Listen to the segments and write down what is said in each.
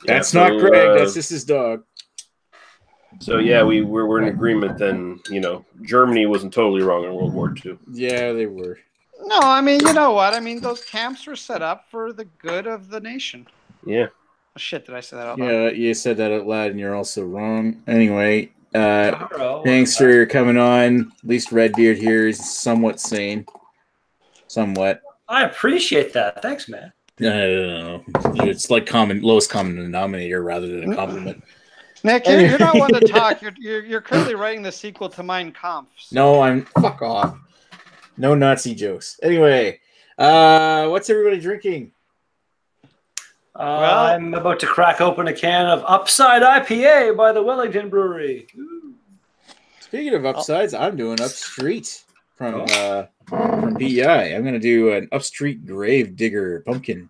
That's not Greg. That's just his dog. So yeah, we're in agreement. Then Germany wasn't totally wrong in World War II. Yeah, they were. No, I mean, you know what? I mean, those camps were set up for the good of the nation. Yeah. Oh, shit, did I say that out loud? Yeah, you said that out loud, and you're also wrong. Anyway, thanks for coming on. At least Redbeard here is somewhat sane. Somewhat. I appreciate that. Thanks, man. I don't know. It's like lowest common denominator rather than a compliment. Nick, you're not one to talk. You're currently writing the sequel to Mein Kampf. So. No, fuck off. No Nazi jokes. Anyway, what's everybody drinking? Well, I'm about to crack open a can of Upside IPA by the Wellington Brewery. Ooh. Speaking of upsides, I'm doing Upstreet from PEI. I'm going to do an Upstreet Grave Digger pumpkin.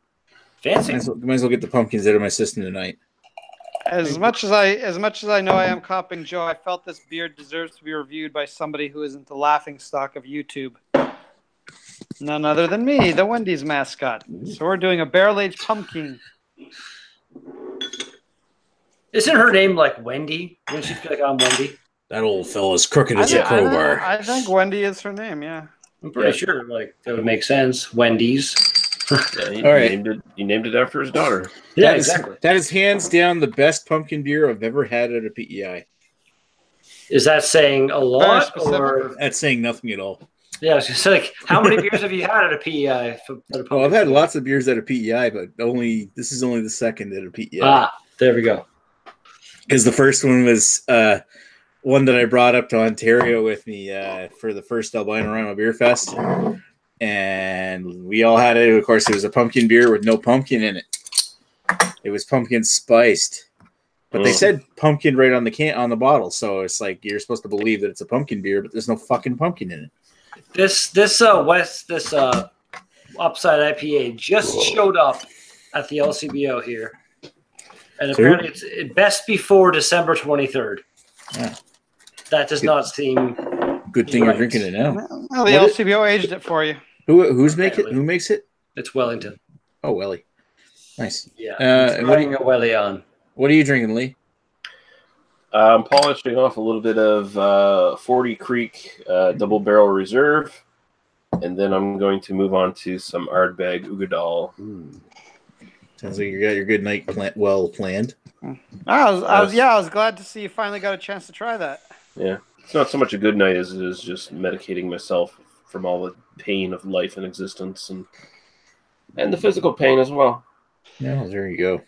Fancy. Might as well get the pumpkins out of my system tonight. As much as I know I am copying Joe, I felt this beer deserves to be reviewed by somebody who isn't the laughing stock of YouTube. None other than me, the Wendy's mascot. So we're doing a barrel-aged pumpkin. Isn't her name like Wendy? Didn't she feel like I'm Wendy? That old fella's crooked as a crowbar. I think Wendy is her name, yeah. I'm pretty sure that would make sense. Wendy's. All right. He named it after his daughter. Yeah, exactly. That is hands down the best pumpkin beer I've ever had at a PEI. Is that saying a lot? Or that's saying nothing at all. Yeah, I was just like, how many beers have you had at a PEI? Well, I've had lots of beers at a PEI, but this is only the second at a PEI. Ah, there we go. Because the first one was one that I brought up to Ontario with me for the first Albino Beer Fest. And we all had it. Of course, it was a pumpkin beer with no pumpkin in it. It was pumpkin spiced. But they said pumpkin right on the bottle. So it's like you're supposed to believe that it's a pumpkin beer, but there's no fucking pumpkin in it. This Upside IPA just showed up at the LCBO here. And apparently it's best before December 23rd. Yeah. That does not seem good thing you're drinking it now. Well, the LCBO aged it for you. Who makes it? It's Wellington. Oh, Welly. Nice. Yeah. Putting a Welly on. What are you drinking, Lee? I'm polishing off a little bit of 40 Creek Double Barrel Reserve, and then I'm going to move on to some Ardbeg Ugadal. Sounds like you got your good night well planned. I was glad to see you finally got a chance to try that. Yeah, it's not so much a good night as it is just medicating myself from all the pain of life and existence, and the physical pain as well. Yeah, there you go.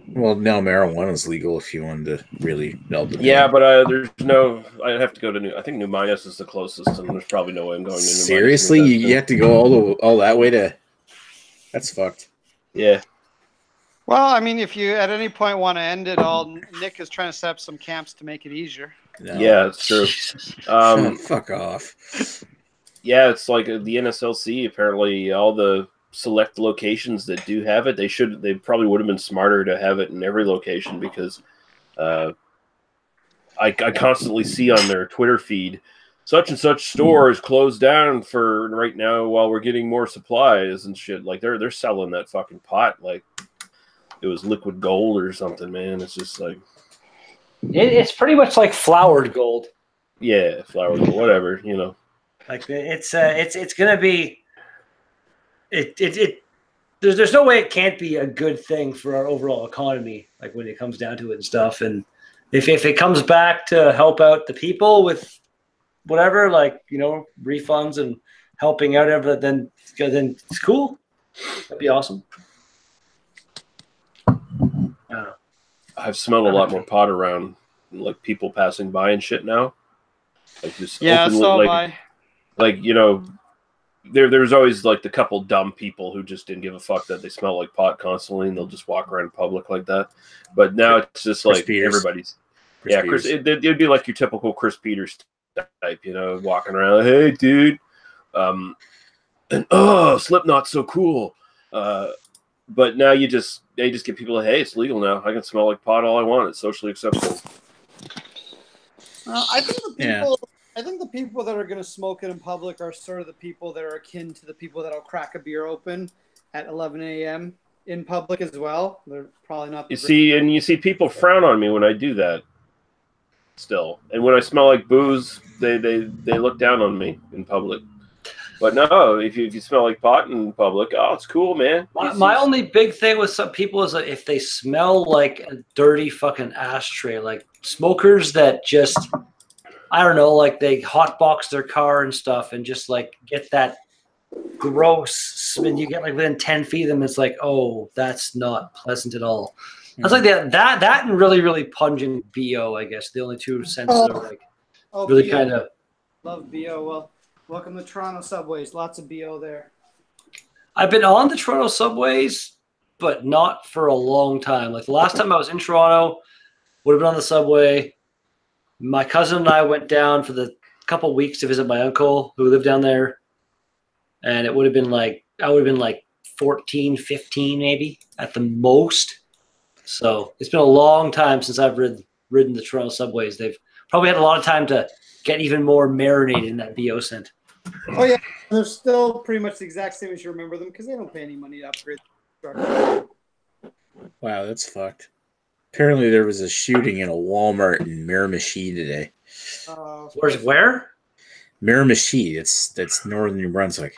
Well, now marijuana is legal if you wanted to really melt the pain. Yeah, but there's no. I'd have to go to I think New Midas is the closest, and there's probably no way I'm going to New Midas. Seriously, you have to go all that way to. That's fucked. Yeah. Well, I mean, if you at any point want to end it all, Nick is trying to set up some camps to make it easier. No. Yeah, it's true. Fuck off. Yeah, it's like the NSLC. Apparently, all the select locations that do have it, they probably would have been smarter to have it in every location, because I constantly see on their Twitter feed such and such store is closed down for right now while we're getting more supplies and shit. Like they're selling that fucking pot like it was liquid gold or something, man. It's just like it's pretty much like flowered gold. Yeah, flowered gold, whatever, you know. Like it's gonna be there's no way it can't be a good thing for our overall economy, like when it comes down to it and stuff. And if it comes back to help out the people with whatever, like, you know, refunds and helping out everything, then it's cool. That'd be awesome. I've smelled a lot more pot around, like people passing by and shit now. Like just like, you know, there's always like the couple dumb people who just didn't give a fuck that they smell like pot constantly, and they'll just walk around in public like that. But now it's just like everybody's. Chris, it'd be like your typical Chris Peters type, you know, walking around, hey dude, and Slipknot's so cool. But now they just get people, hey, it's legal now. I can smell like pot all I want. It's socially acceptable. I think the people that are going to smoke it in public are sort of the people that are akin to the people that'll crack a beer open at 11 a.m. in public as well. They're probably not. You see people frown on me when I do that. Still, and when I smell like booze, they look down on me in public. But no, if you smell like pot in public, oh, it's cool, man. My only big thing with some people is that if they smell like a dirty fucking ashtray, like smokers that just, I don't know, like they hotbox their car and stuff and just like get that gross, and you get like within 10 feet of them, it's like, oh, that's not pleasant at all. That's like that and really, really pungent BO, I guess. The only two senses are like really kind of. Love BO. Well, welcome to Toronto subways. Lots of BO there. I've been on the Toronto subways, but not for a long time. Like the last time I was in Toronto, would have been on the subway. My cousin and I went down for the couple weeks to visit my uncle who lived down there. And it would have been like, I would have been like 14, 15 maybe at the most. So it's been a long time since I've ridden the Toronto subways. They've probably had a lot of time to get even more marinated in that BO scent. Oh, yeah. They're still pretty much the exact same as you remember them because they don't pay any money to upgrade the structure. Wow, that's fucked. Apparently there was a shooting in a Walmart in Miramichi today. Where? Miramichi. That's northern New Brunswick.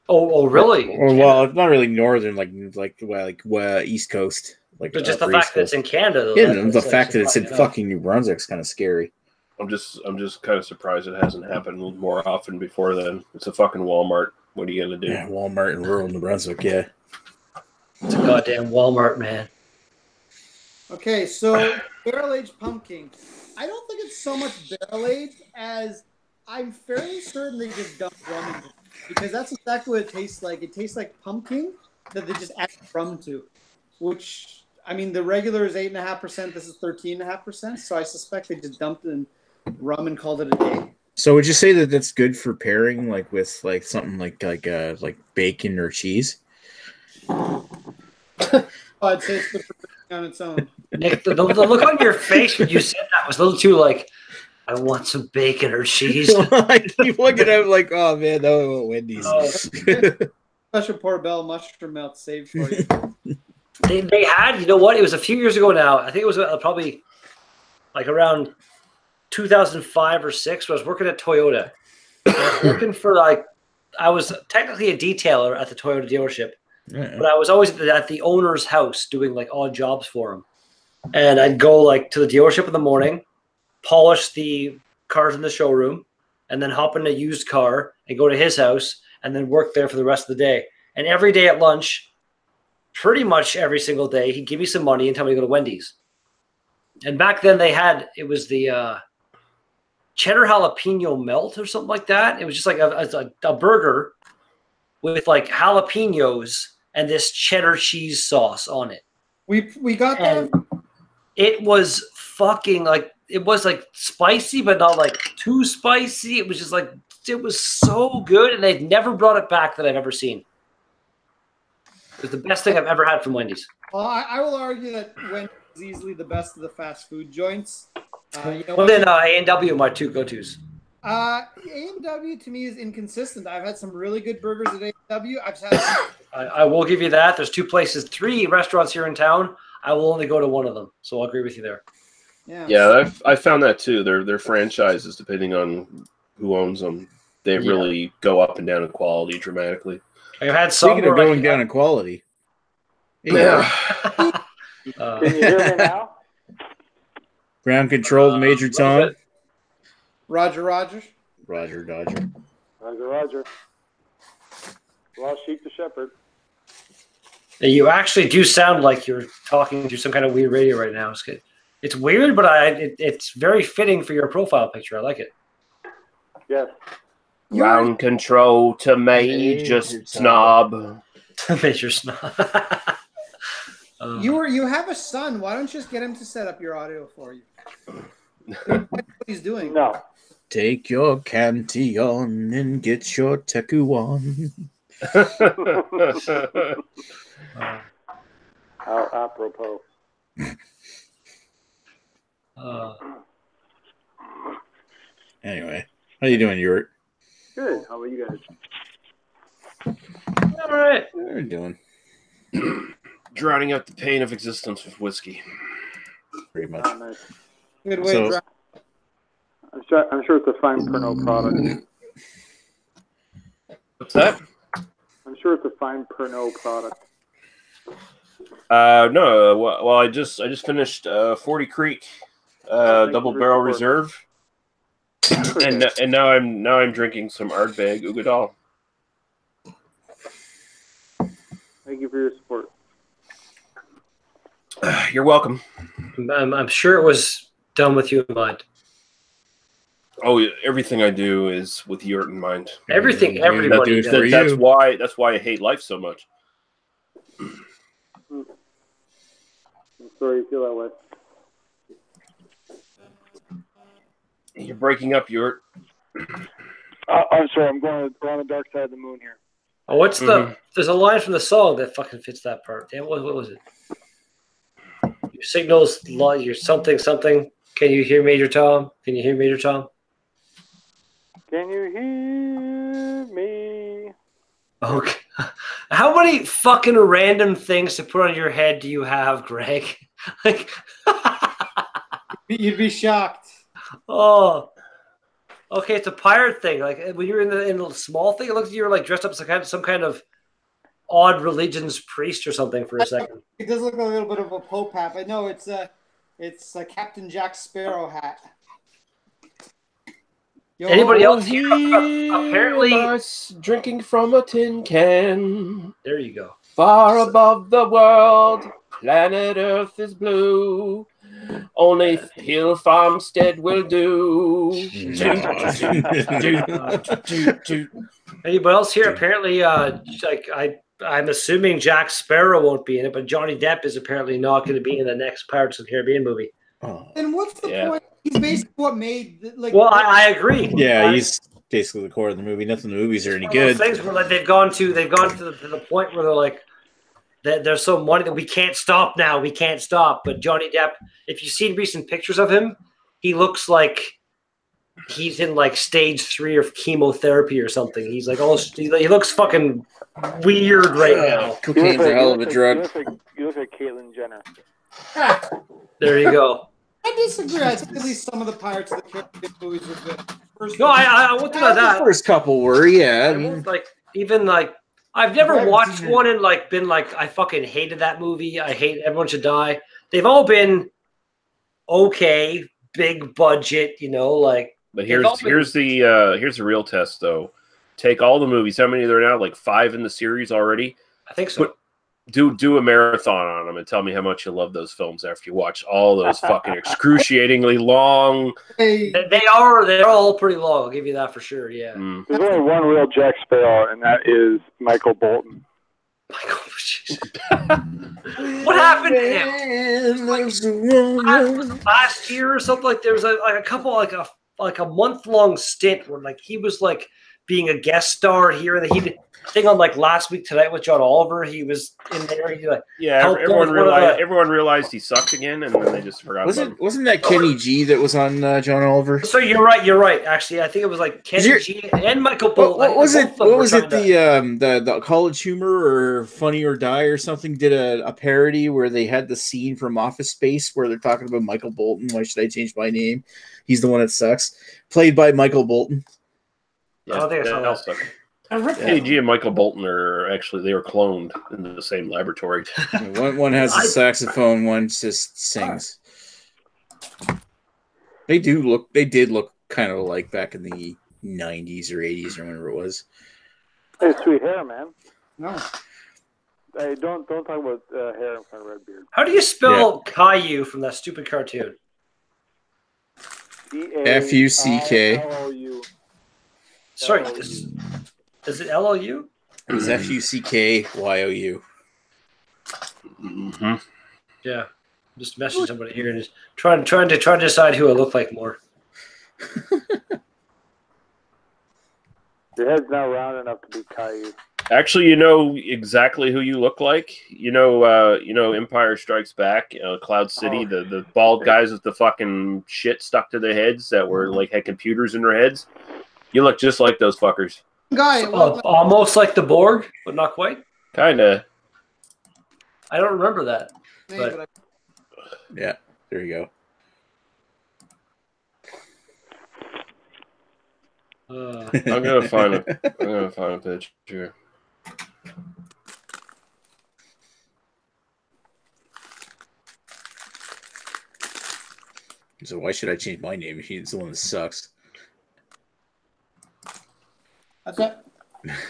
Oh, really? Well, it's not really northern, like East Coast. Like, but just the fact that it's in Canada, though. Yeah, the fact that it's in fucking New Brunswick is kind of scary. I'm just kind of surprised it hasn't happened more often before then. It's a fucking Walmart. What are you gonna do? Yeah, Walmart in rural New Brunswick. Yeah, it's a goddamn Walmart, man. Okay, so barrel-aged pumpkin. I don't think it's so much barrel-aged as I'm fairly certain they just dumped rum in it because that's exactly what it tastes like. It tastes like pumpkin that they just add rum to, which. I mean, the regular is 8.5%. This is 13.5%. So I suspect they just dumped in rum and called it a day. So would you say that that's good for pairing, like with like something like bacon or cheese? I'd say it's good for on its own. Nick, the look on your face when you said that was a little too like, I want some bacon or cheese. I keep looking at it like, oh man, that was Wendy's. Special portobello mushroom melt saved for you. They had, you know what? It was a few years ago now. I think it was probably like around 2005 or 6 when I was working at Toyota. I was working for I was technically a detailer at the Toyota dealership, but I was always at the owner's house doing like odd jobs for him. And I'd go like to the dealership in the morning, polish the cars in the showroom, and then hop in a used car and go to his house and then work there for the rest of the day. And every day at lunch, pretty much every single day, he'd give me some money and tell me to go to Wendy's. And back then it was the cheddar jalapeno melt or something like that. It was just like a burger with like jalapenos and this cheddar cheese sauce on it. We got that. It was fucking like, it was like spicy, but not like too spicy. It was just like, it was so good. And they've never brought it back that I've ever seen. It was the best thing I've ever had from Wendy's. Well, I will argue that Wendy's is easily the best of the fast food joints. Well, then A&W are my two go-tos. A&W to me is inconsistent. I've had some really good burgers at A&W. I've had. I will give you that. There's 3 restaurants here in town. I will only go to one of them, so I'll agree with you there. Yeah, I found that too. Their franchises, depending on who owns them, they really go up and down in quality dramatically. I've had some. Speaking of going down in quality. Yeah. Can you hear me now? Ground control to Major Tom. Roger. Roger. Roger. Lost sheep to shepherd. You actually do sound like you're talking to some kind of weird radio right now. It's weird, but it's very fitting for your profile picture. I like it. Yes. Ground control to Major Snob. Major Snob. You have a son. Why don't you just get him to set up your audio for you? What he's doing? No. Take your Cantillon and get your Teku on. How apropos. Anyway, how you doing, Urt? Good. How about you guys? All right. How are you doing? drowning out the pain of existence with whiskey. Pretty much. Oh, nice. Good way. So- I'm sure it's a fine Pernod product. What's that? I'm sure it's a fine Pernod product. No. Well, I just finished 40 Creek double barrel reserve, and now I'm drinking some Ardbeg Ugadal. Thank you for your support. You're welcome. I'm sure it was done with you in mind. Oh, yeah, everything I do is with your in mind. Everything, Yeah, everybody do it for does. you. That's why I hate life so much. I'm sorry you feel that way. You're breaking up, Yort. I'm sorry. I'm going around the dark side of the moon here. Oh, what's the? There's a line from the song that fucking fits that part. Damn, what was it? Your signals, your something. Can you hear Major Tom? Can you hear Major Tom? Can you hear me? Okay. How many fucking random things to put on your head do you have, Greg? Like, You'd be shocked. oh, okay. It's a pirate thing. Like when you're in the small thing, it looks like you're like dressed up as some kind of odd religion's priest or something for a second. It does look a little bit of a Pope hat, but no, it's a Captain Jack Sparrow hat. Yo, Anybody else here? Apparently, Drinking from a tin can. there you go. Far above the world, planet Earth is blue. Only Hill Farmstead will do. Anybody else here? Apparently, I'm assuming Jack Sparrow won't be in it, but Johnny Depp is apparently not going to be in the next Pirates of the Caribbean movie. And what's the point? He's basically what made like. Well, I agree. Yeah, he's basically the core of the movie. Nothing in the movies are any good. Things where like they've gone to the point where they're like, there's so money that we can't stop now. We can't stop. But Johnny Depp, if you've seen recent pictures of him, he looks like he's in like stage 3 of chemotherapy or something. He's like, he looks fucking weird right now. Cocaine's a hell of a drug. You look like Caitlyn Jenner. There you go. I disagree. I think at least some of the Pirates of the Caribbean movies were good. No, I won't do that. The first couple were, yeah. I mean, Like even like I've never watched one and like been like I fucking hated that movie. I hate Everyone Should Die. They've all been okay, big budget, like. But here's the real test though. Take all the movies. How many are there now? Like 5 in the series already. I think so. Do a marathon on them and tell me how much you love those films after you watch all those fucking excruciatingly long. They're all pretty long. I'll give you that for sure. Yeah. There's only one real Jack Sparrow, and that is Michael Bolton. What happened to him? Last year or something, like there was a couple like a month-long stint where like he was like being a guest star here, and he did thing on like Last Week Tonight with John Oliver. He was in there. He like everyone realized he sucked again, and then they just forgot. Wasn't that Kenny G that was on John Oliver? So you're right. Actually, I think it was like Kenny G and Michael Bolton. What was it? The College Humor or Funny or Die or something did a parody where they had the scene from Office Space where they're talking about Michael Bolton. Why should I change my name? He's the one that sucks. Played by Michael Bolton. Yeah, I don't think I saw that. Kenny G and Michael Bolton are they were cloned in the same laboratory. One has a saxophone, one just sings. They did look kind of alike back in the 90s or 80s or whenever it was. Hey, sweet hair, man. No. Hey, don't talk about hair in front of Redbeard. How do you spell Caillou from that stupid cartoon? Fuck. Sorry, is it LOU? It was FUCKYOU. Mm-hmm. Yeah, just messaging somebody here and just trying to decide who I look like more. Your head's not round enough to be Caillou. Actually, you know exactly who you look like. You know Empire Strikes Back, Cloud City, the bald guys with the fucking shit stuck to their heads that were like had computers in their heads. You look just like those fuckers. Guy, almost like the Borg, but not quite. Kinda. I don't remember that. But yeah, there you go. I'm gonna find a picture. So why should I change my name? He's the one that sucks. That's it.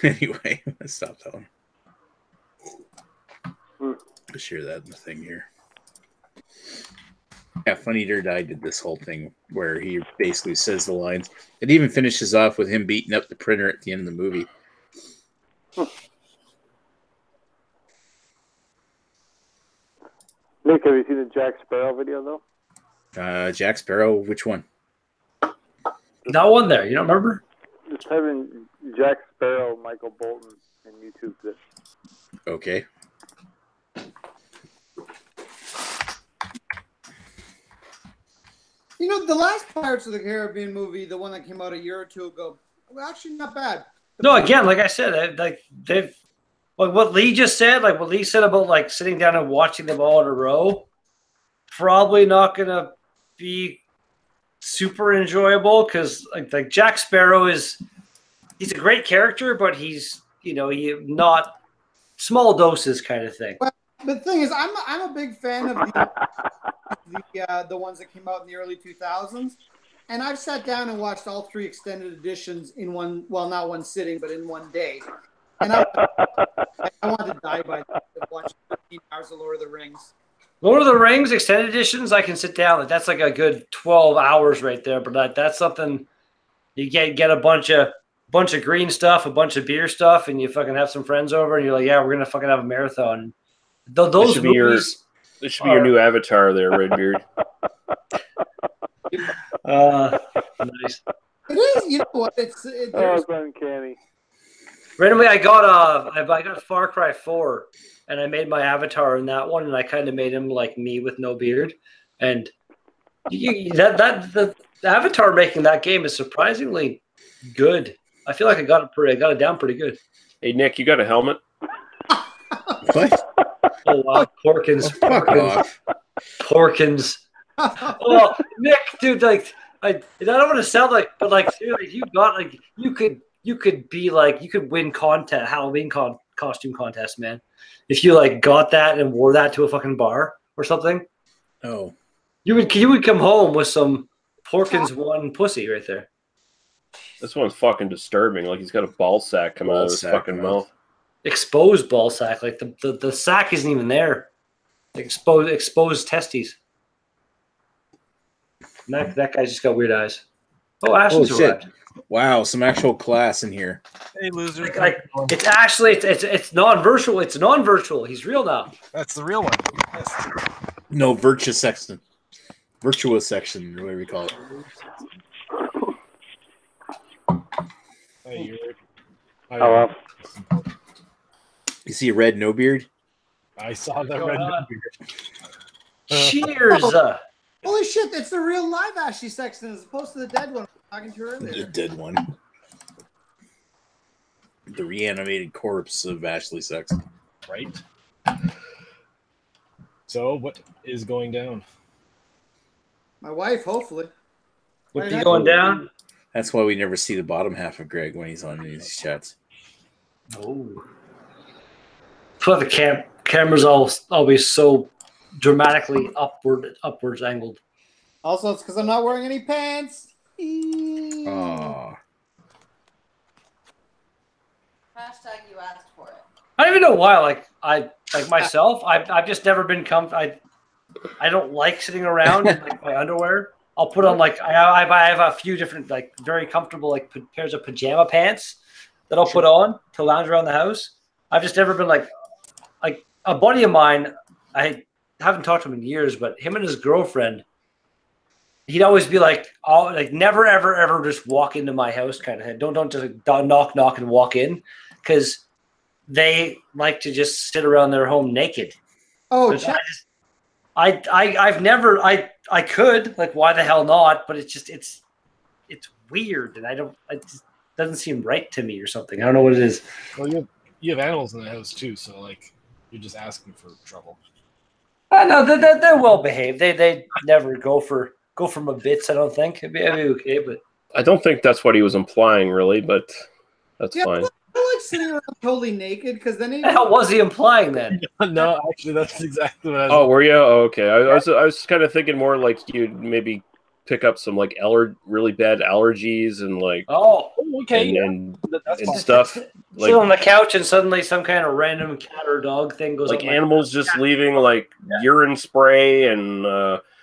Anyway, let's stop that one. I'll share that in the thing here. Yeah, Funny Dirt I did this whole thing where he basically says the lines. It even finishes off with him beating up the printer at the end of the movie. Nick, have you seen the Jack Sparrow video though? Jack Sparrow, which one? That one there, you don't remember? Just type in Jack Sparrow, Michael Bolton, and YouTube this. Okay. You know, the last Pirates of the Caribbean movie, the one that came out a year or two ago, well, actually not bad. No, again, like I said, they've like what Lee just said, like what Lee said about like sitting down and watching them all in a row, probably not gonna be super enjoyable because like Jack Sparrow he's a great character, but he's he not small doses kind of thing. Well, the thing is, I'm a big fan of the ones that came out in the early 2000s, and I've sat down and watched all 3 extended editions in one, well, not one sitting, but in one day. And I want to die by watching 13 hours of Lord of the Rings. Lord of the Rings extended editions, I can sit down. That's like a good 12 hours right there. But that's something you get a bunch of green stuff, a bunch of beer stuff, and you fucking have some friends over, and you're like, yeah, we're gonna fucking have a marathon. Those movies. This should be your new avatar there, Redbeard. Nice. It is, you know what? It's uncanny. Randomly, I got Far Cry 4, and I made my avatar in that one, and I kind of made him like me with no beard. And the avatar making that game is surprisingly good. I feel like I got it down pretty good. Hey Nick, you got a helmet? What? Oh wow, Porkins. Oh, Nick, dude, like I don't want to sound like, but like seriously, you got like you could be like you could win Halloween costume contest, man. If you like got that and wore that to a fucking bar or something. Oh, you would come home with some Porkins one pussy right there. This one's fucking disturbing. Like he's got a ball sack coming out of his fucking mouth. Exposed ball sack, like the sack isn't even there. Exposed testes. That guy's just got weird eyes. Oh, Ashton's arrived. Wow, some actual class in here. Hey, loser! It's actually it's non-virtual. It's non-virtual. He's real now. That's the real one. Yes. No, virtuous section, whatever we call it. Hey, Hello. You see a red no beard? I saw the red no beard. Cheers! Holy shit! It's the real live Ashley Sexton as opposed to the dead one I was talking to earlier. The dead one. The reanimated corpse of Ashley Sexton. Right. So, what is going down? My wife, hopefully. What's going down? That's why we never see the bottom half of Greg when he's on these chats. Oh. That's why the camera's always so dramatically upwards angled. Also, it's because I'm not wearing any pants. Aww. Hashtag you asked for it. I don't even know why. Like myself, I've just never been I don't like sitting around in like my underwear. I'll put on like I have a few different like very comfortable like pairs of pajama pants that I'll put on to lounge around the house. I've just never been like a buddy of mine. I haven't talked to him in years, but him and his girlfriend, he'd always be like, "Oh, like never ever just walk into my house," kind of thing. Don't just knock and walk in, because they like to just sit around their home naked. Oh, I've never I could, like, why the hell not? But it's weird, and it just doesn't seem right to me or something. I don't know what it is. Well, you have animals in the house too, so like You're just asking for trouble. No, they're well behaved. They never go for my bits. I don't think it'd be okay, but I don't think that's what he was implying, really. But that's fine. I like sitting around totally naked because then how was he implying then? No, actually, that's exactly what I was. Oh, were you? Oh, okay. I was kind of thinking more like you'd maybe pick up some like really bad allergies and like okay, and stuff. Like, sit on the couch and suddenly some kind of random cat or dog thing goes like animals just leaving like urine spray and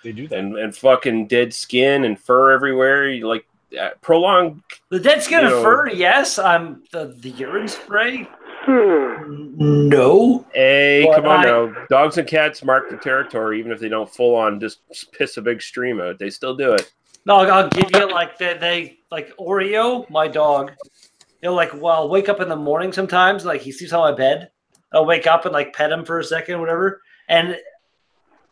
they do that and fucking dead skin and fur everywhere. You like prolonged the dead skin and fur. Yes, I'm the urine spray. No. Hey, come on now. Dogs and cats mark the territory, even if they don't full on just piss a big stream out. They still do it. No, I'll give you like they like Oreo, my dog. Like, well, I'll wake up in the morning sometimes. Like, he sleeps on my bed. I'll wake up and like pet him for a second, whatever. And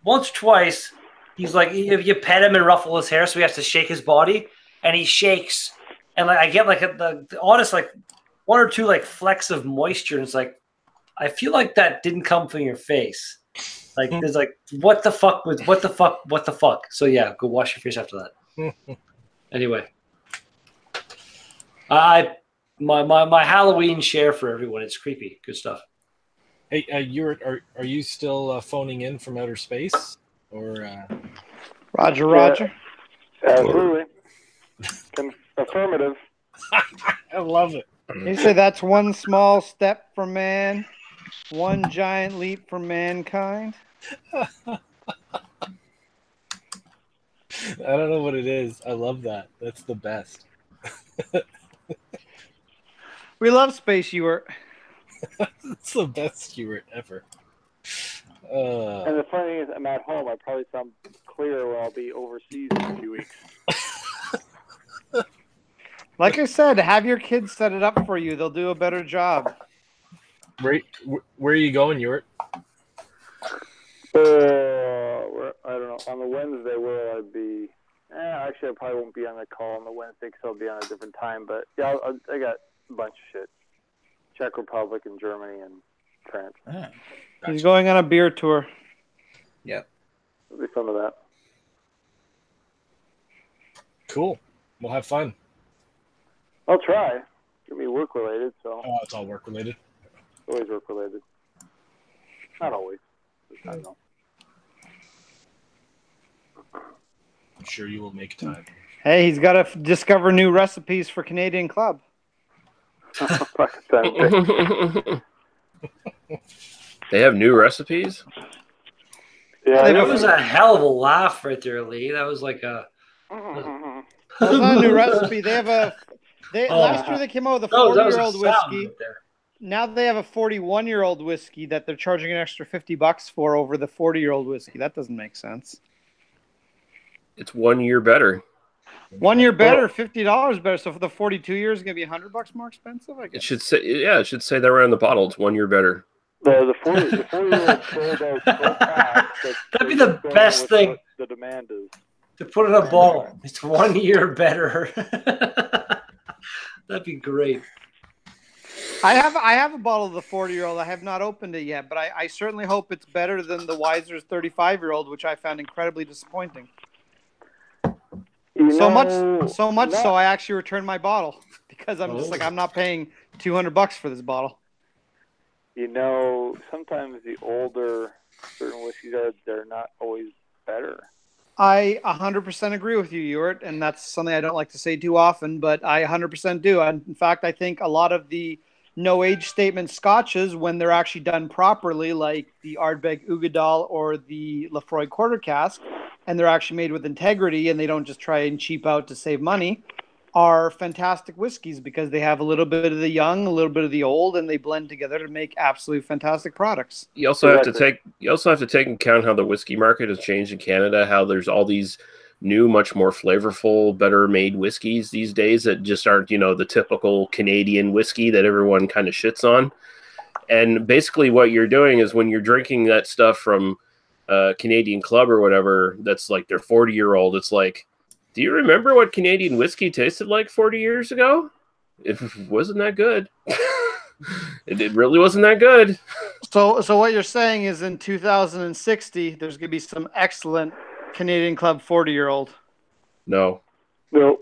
once, twice, he's like, if you pet him and ruffle his hair, so we have to shake his body, and he shakes, and like I get like the honest like one or two like flecks of moisture. And it's like, I feel like that didn't come from your face. Like, there's like, what the fuck? So yeah, go wash your face after that. Anyway, my Halloween share for everyone. It's creepy. Good stuff. Hey, are you still phoning in from outer space or? Roger. Absolutely. Affirmative. I love it. You say that's one small step for man, one giant leap for mankind. I don't know what it is. I love that. That's the best. We love Space Stewart. It's the best Stewart ever. And the funny thing is, I'm at home. I probably sound clear while I'll be overseas in a few weeks. Like I said, have your kids set it up for you. They'll do a better job. Where are you going, Ewart? I don't know. On the Wednesday, where I'd be... actually, I probably won't be on the call on the Wednesday because I'll be on a different time. But yeah, I got a bunch of shit. Czech Republic and Germany and France. Gotcha. He's going on a beer tour. Yep. There'll be some of that. Cool. We'll have fun. I'll try. It's going to be work-related, so... Oh, it's all work-related? Always work-related. Not always. I don't know. I'm sure you will make time. Hey, he's got to discover new recipes for Canadian Club. They have new recipes? Yeah, that was a hell of a laugh right there, Lee. That was like a... That's not a new recipe. They have a... Last year they came out with a 40-year-old whiskey. Right there. Now they have a 41-year-old whiskey that they're charging an extra $50 for over the 40-year-old whiskey. That doesn't make sense. It's 1 year better. 1 year better, $50 better. So for the 42 years, it's gonna be $100 more expensive. I guess It should say, it should say that right on the bottle. It's 1 year better. The 40-year-old sold out so fast. That'd be the best thing. The demand is to put in a bottle. It's 1 year better. That'd be great. I have a bottle of the 40-year-old. I have not opened it yet, but I certainly hope it's better than the Weiser's 35-year-old, which I found incredibly disappointing. So much so I actually returned my bottle because I'm just like, I'm not paying $200 for this bottle. You know, sometimes the older certain whiskeys they're not always better. I 100% agree with you, Ewart, and that's something I don't like to say too often, but I 100% do. And in fact, I think a lot of the no age statement scotches, when they're actually done properly, like the Ardbeg Ugadal or the Lafroy Quarter Cask, and they're actually made with integrity and they don't just try and cheap out to save money, are fantastic whiskeys because they have a little bit of the young, a little bit of the old, and they blend together to make absolutely fantastic products. You also have to take into account how the whiskey market has changed in Canada, how there's all these new, much more flavorful, better made whiskeys these days that just aren't, the typical Canadian whiskey that everyone kind of shits on. And basically what you're doing is when you're drinking that stuff from Canadian Club or whatever, that's like their 40-year-old, it's like, do you remember what Canadian whiskey tasted like 40 years ago? It wasn't that good. It really wasn't that good. So what you're saying is in 2060, there's going to be some excellent Canadian Club 40-year-old. No. No.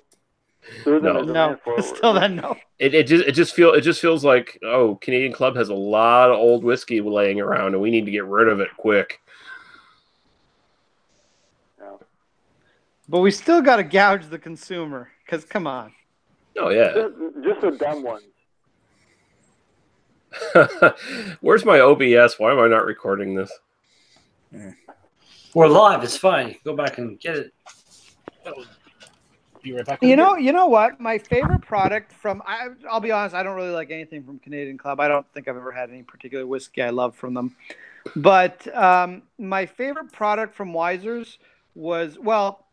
No. Still then no. It just feels like, oh, Canadian Club has a lot of old whiskey laying around, and we need to get rid of it quick. No. But we still got to gouge the consumer, because come on. Oh yeah. Just the dumb ones. Where's my OBS? Why am I not recording this? We're live. It's fine. Go back and get it. Be right back. You know what? My favorite product from I'll be honest, I don't really like anything from Canadian Club. I don't think I've ever had any particular whiskey I love from them. But my favorite product from Wiser's was, well,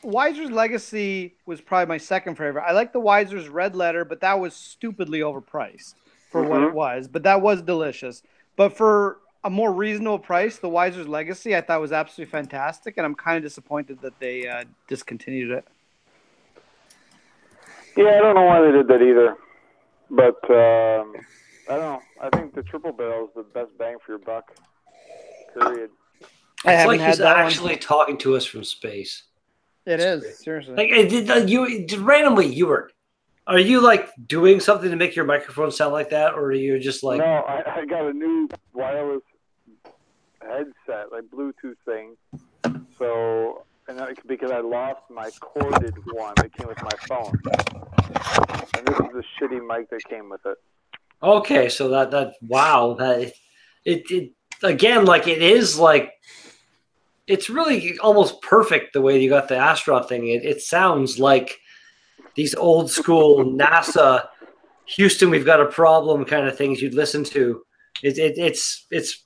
Wiser's Legacy was probably my second favorite. I like the Wiser's Red Letter, but that was stupidly overpriced for what it was. But that was delicious. But for a more reasonable price, the Wiser's Legacy I thought was absolutely fantastic, and I'm kind of disappointed that they discontinued it. Yeah, I don't know why they did that either. But I don't know. I think the Triple Barrel is the best bang for your buck. Period. It's like he's actually talking to us from space. It is, seriously. Like, randomly, are you like doing something to make your microphone sound like that, or are you just like? No, I got a new wireless headset, like Bluetooth thing. So, because I lost my corded one that came with my phone, and this is the shitty mic that came with it. Okay, so it again, like it is like. It's really almost perfect the way you got the astronaut thing. It sounds like these old school NASA, Houston, we've got a problem kind of things you'd listen to. It's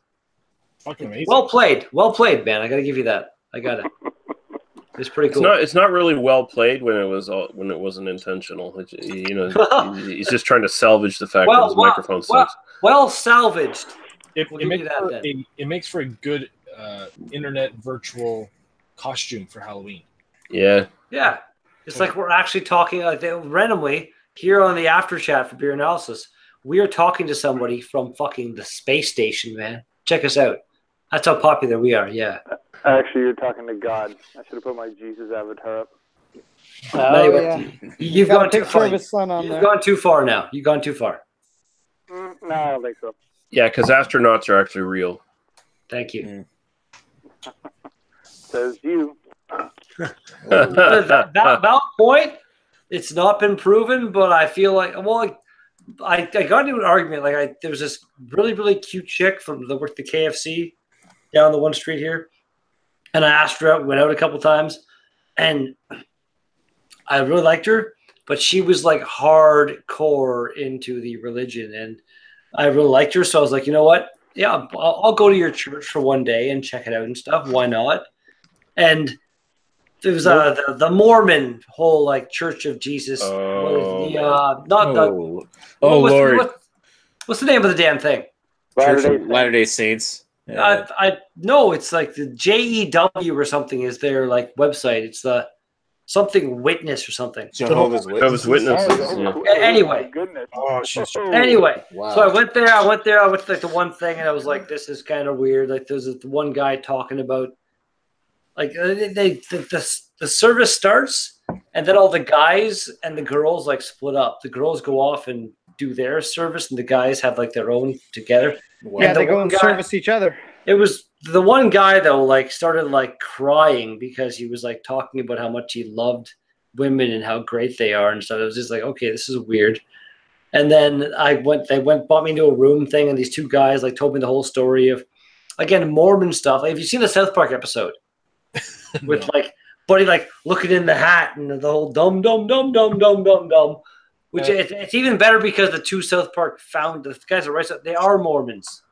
fucking amazing. Well played, man. I got to give you that. I got it. It's pretty cool. It's not really well played when it wasn't intentional. He's just trying to salvage the fact that his microphone sucks. Well salvaged. It makes for a good internet virtual costume for Halloween. Yeah. It's like we're actually talking randomly here on the after chat for Beer Analysis. We are talking to somebody from fucking the space station, man. Check us out. That's how popular we are. Yeah. Actually, you're talking to God. I should have put my Jesus avatar up. You've gone too far. You've gone too far now. You've gone too far. No, I don't think so. Yeah, because astronauts are actually real. Thank you. Says you. That point, it's not been proven, but I feel like, I got into an argument. There was this really, really cute chick from the KFC down the one street here, and I asked her out. We went out a couple times, and I really liked her, but she was like hardcore into the religion, and I really liked her. So I was like, you know what? Yeah, I'll go to your church for one day and check it out and stuff. Why not? And there was the Mormon whole like Church of Jesus. Lord. What's the name of the damn thing? Latter-day Saints. No, it's like the JEW or something is their like website. It's the something witness or something. Jehovah's Witnesses. Anyway. Oh, anyway, wow. So I went there. I went to like the one thing, and I was like, "This is kind of weird." Like, there's this one guy talking about, like, the service starts, and then all the guys and the girls like split up. The girls go off and do their service, and the guys have like their own together. Wow. Yeah, they go and service each other. It was the one guy though, like started like crying because he was like talking about how much he loved women and how great they are and stuff. It was just like, okay, this is weird. And then they brought me into a room thing, and these two guys like told me the whole story of, again, Mormon stuff. Like, have you seen the South Park episode with like Buddy like looking in the hat and the whole dum dum dum dum dum dum dum? Which it's even better because the two South Park the guys are right. They are Mormons.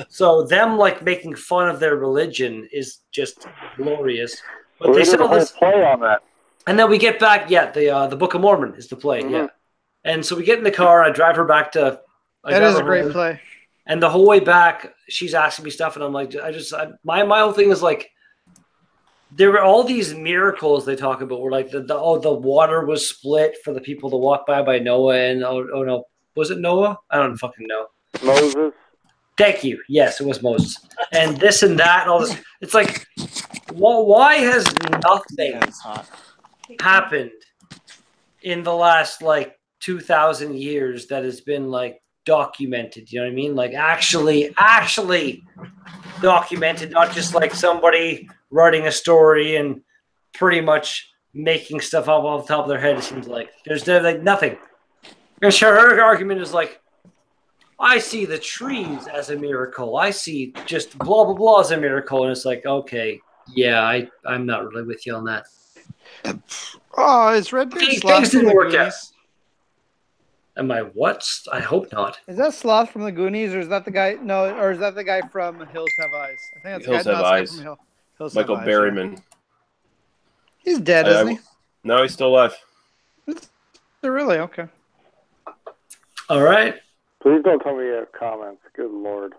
So them like making fun of their religion is just glorious. But they still play on that. And then we get back. Yeah, the Book of Mormon is the play. Mm-hmm. Yeah, and so we get in the car. I drive her back to. That is a great play. And the whole way back, she's asking me stuff, and I'm like, my whole thing is like, there were all these miracles they talk about. Where like the water was split for the people to walk by Noah, and oh no, Was it Noah? I don't fucking know. Moses. Thank you. Yes, it was Moses. And this and that and all this. It's like, why has nothing happened in the last like 2,000 years that has been like documented? You know what I mean? Like actually documented, not just like somebody writing a story and pretty much making stuff up off the top of their head. It seems like there's like nothing. Her argument is like, I see the trees as a miracle. I see just blah, blah, blah as a miracle. And it's like, okay, yeah, I'm not really with you on that. Oh, is Redbeard Things didn't work out. Am I what? I hope not. Is that Sloth from the Goonies, or is that the guy? No, or is that the guy from Hills Have Eyes? I think that's Hills the guy, Have Eyes. from Hills Michael Have Eyes, Berryman. Yeah. He's dead, isn't he? No, he's still alive. Really? Okay. All right. Please don't tell me you have comments. Good Lord.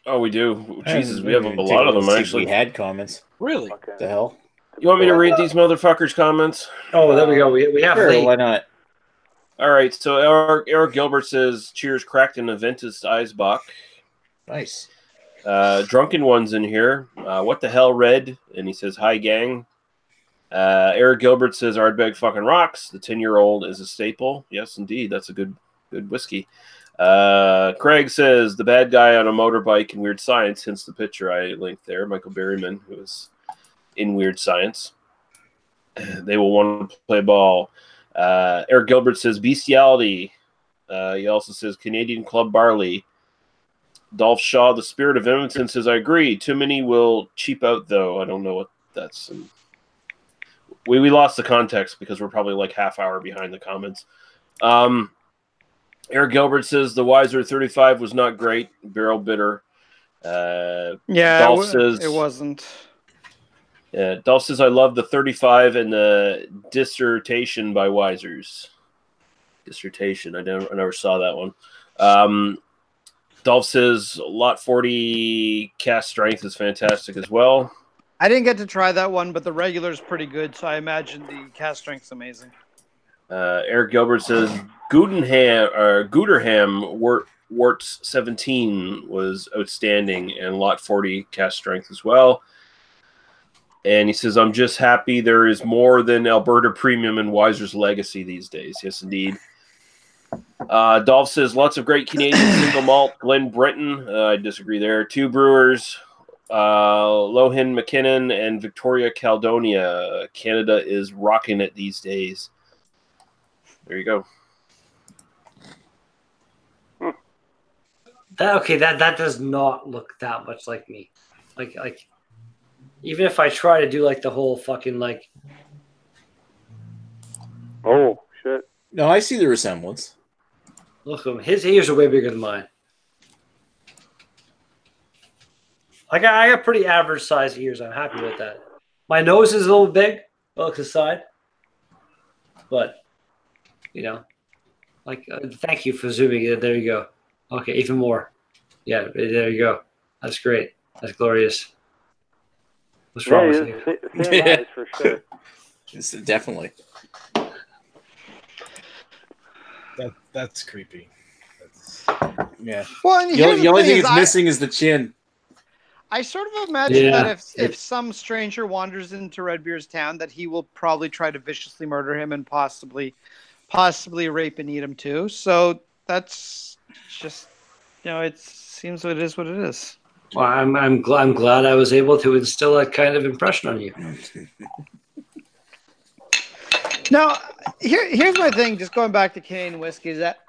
Oh, we do. Jesus, we have a lot of them, actually. We had comments. Really? Okay. What the hell? You want me to read these motherfuckers' comments? Oh, there we go. We have Sure, Lee. why not? All right, so Eric Gilbert says, cheers, cracked in Aventus Eisbach. Nice. Drunken One's in here. What the hell, Red? And he says, hi, gang. Eric Gilbert says, Ardbeg fucking rocks. The 10-year-old is a staple. Yes, indeed. That's a good whiskey. Craig says, the bad guy on a motorbike in Weird Science, hence the picture I linked there. Michael Berryman, who was in Weird Science. They will want to play ball. Eric Gilbert says, bestiality. He also says, Canadian Club Barley. Dolph Shaw, the spirit of Edmonton, says, I agree. Too many will cheap out, though. I don't know what that's... We lost the context because we're probably like half hour behind the comments. Eric Gilbert says the Wiser 35 was not great. Barrel bitter. Dolph says it wasn't. Yeah, Dolph says I love the 35 and the Dissertation by Wisers. Dissertation. I never saw that one. Dolph says Lot 40 cast strength is fantastic as well. I didn't get to try that one, but the regular is pretty good, so I imagine the cast strength's amazing. Eric Gilbert says Gooderham Warts 17 was outstanding, and Lot 40 cast strength as well. And he says, I'm just happy there is more than Alberta Premium and Wiser's Legacy these days. Yes, indeed. Dolph says, lots of great Canadian single malt. Glen Britton, I disagree there. Two brewers. Lohan McKinnon and Victoria Caledonia. Canada is rocking it these days. There you go. That does not look that much like me. Like even if I try to do like the whole fucking like. Oh shit! No, I see the resemblance. Look at him. His ears are way bigger than mine. I got pretty average size ears. I'm happy with that. My nose is a little big. Look aside, but you know, like thank you for zooming in. There you go. Okay, even more. Yeah, there you go. That's great. That's glorious. What's wrong with you? Same eyes for sure. Definitely. That's creepy. Yeah. Well, and the only thing it's missing is the chin. I sort of imagine that if some stranger wanders into Redbeard's town, that he will probably try to viciously murder him and possibly rape and eat him too. So that's just, it seems it is what it is. Well, I'm glad I was able to instill that kind of impression on you. Now, here's my thing. Just going back to Canadian whiskey, is that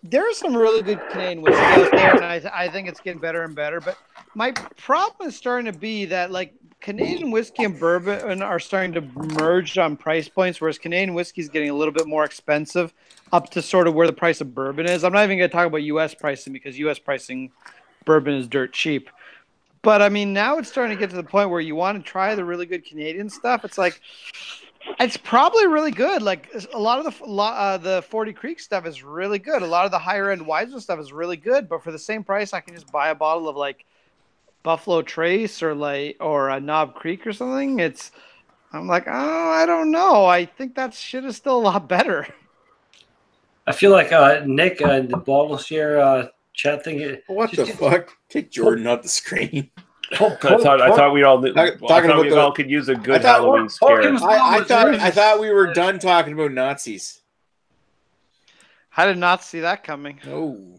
there are some really good Canadian whiskey out there, and I think it's getting better and better. But my problem is starting to be that like Canadian whiskey and bourbon are starting to merge on price points, whereas Canadian whiskey is getting a little bit more expensive, up to sort of where the price of bourbon is. I'm not even going to talk about U.S. pricing because U.S. pricing bourbon is dirt cheap. But I mean, now it's starting to get to the point where you want to try the really good Canadian stuff. It's like, it's probably really good. Like a lot of the 40 Creek stuff is really good. A lot of the higher end Weiser stuff is really good. But for the same price, I can just buy a bottle of like Buffalo Trace or a Knob Creek or something. I'm like, oh, I don't know. I think that shit is still a lot better. I feel like Nick in the bottle share chat thing. What the fuck? Take Jordan off the screen. I thought we all all could use a good Halloween scare. I thought we were done talking about Nazis. I did not see that coming. Oh.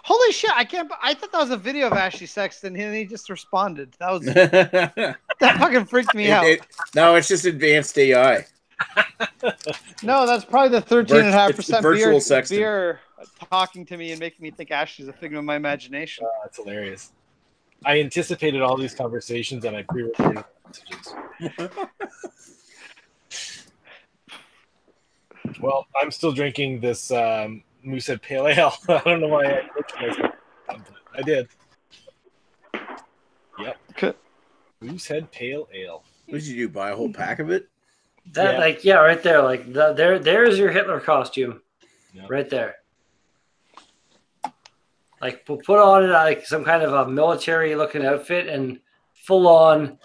Holy shit! I thought that was a video of Ashley Sexton, and he just responded. That fucking freaked me out. No, it's just advanced AI. No, that's probably the 13.5% beer talking to me and making me think Ashley's a figment of my imagination. That's hilarious. I anticipated all these conversations and I pre-recorded messages. Well, I'm still drinking this Moosehead Pale Ale. I don't know why I looked at myself. I did. Yep. Okay. Moosehead Pale Ale. What did you do? Buy a whole pack of it? That right there, there's your Hitler costume, right there. Like put on like some kind of a military-looking outfit and full on,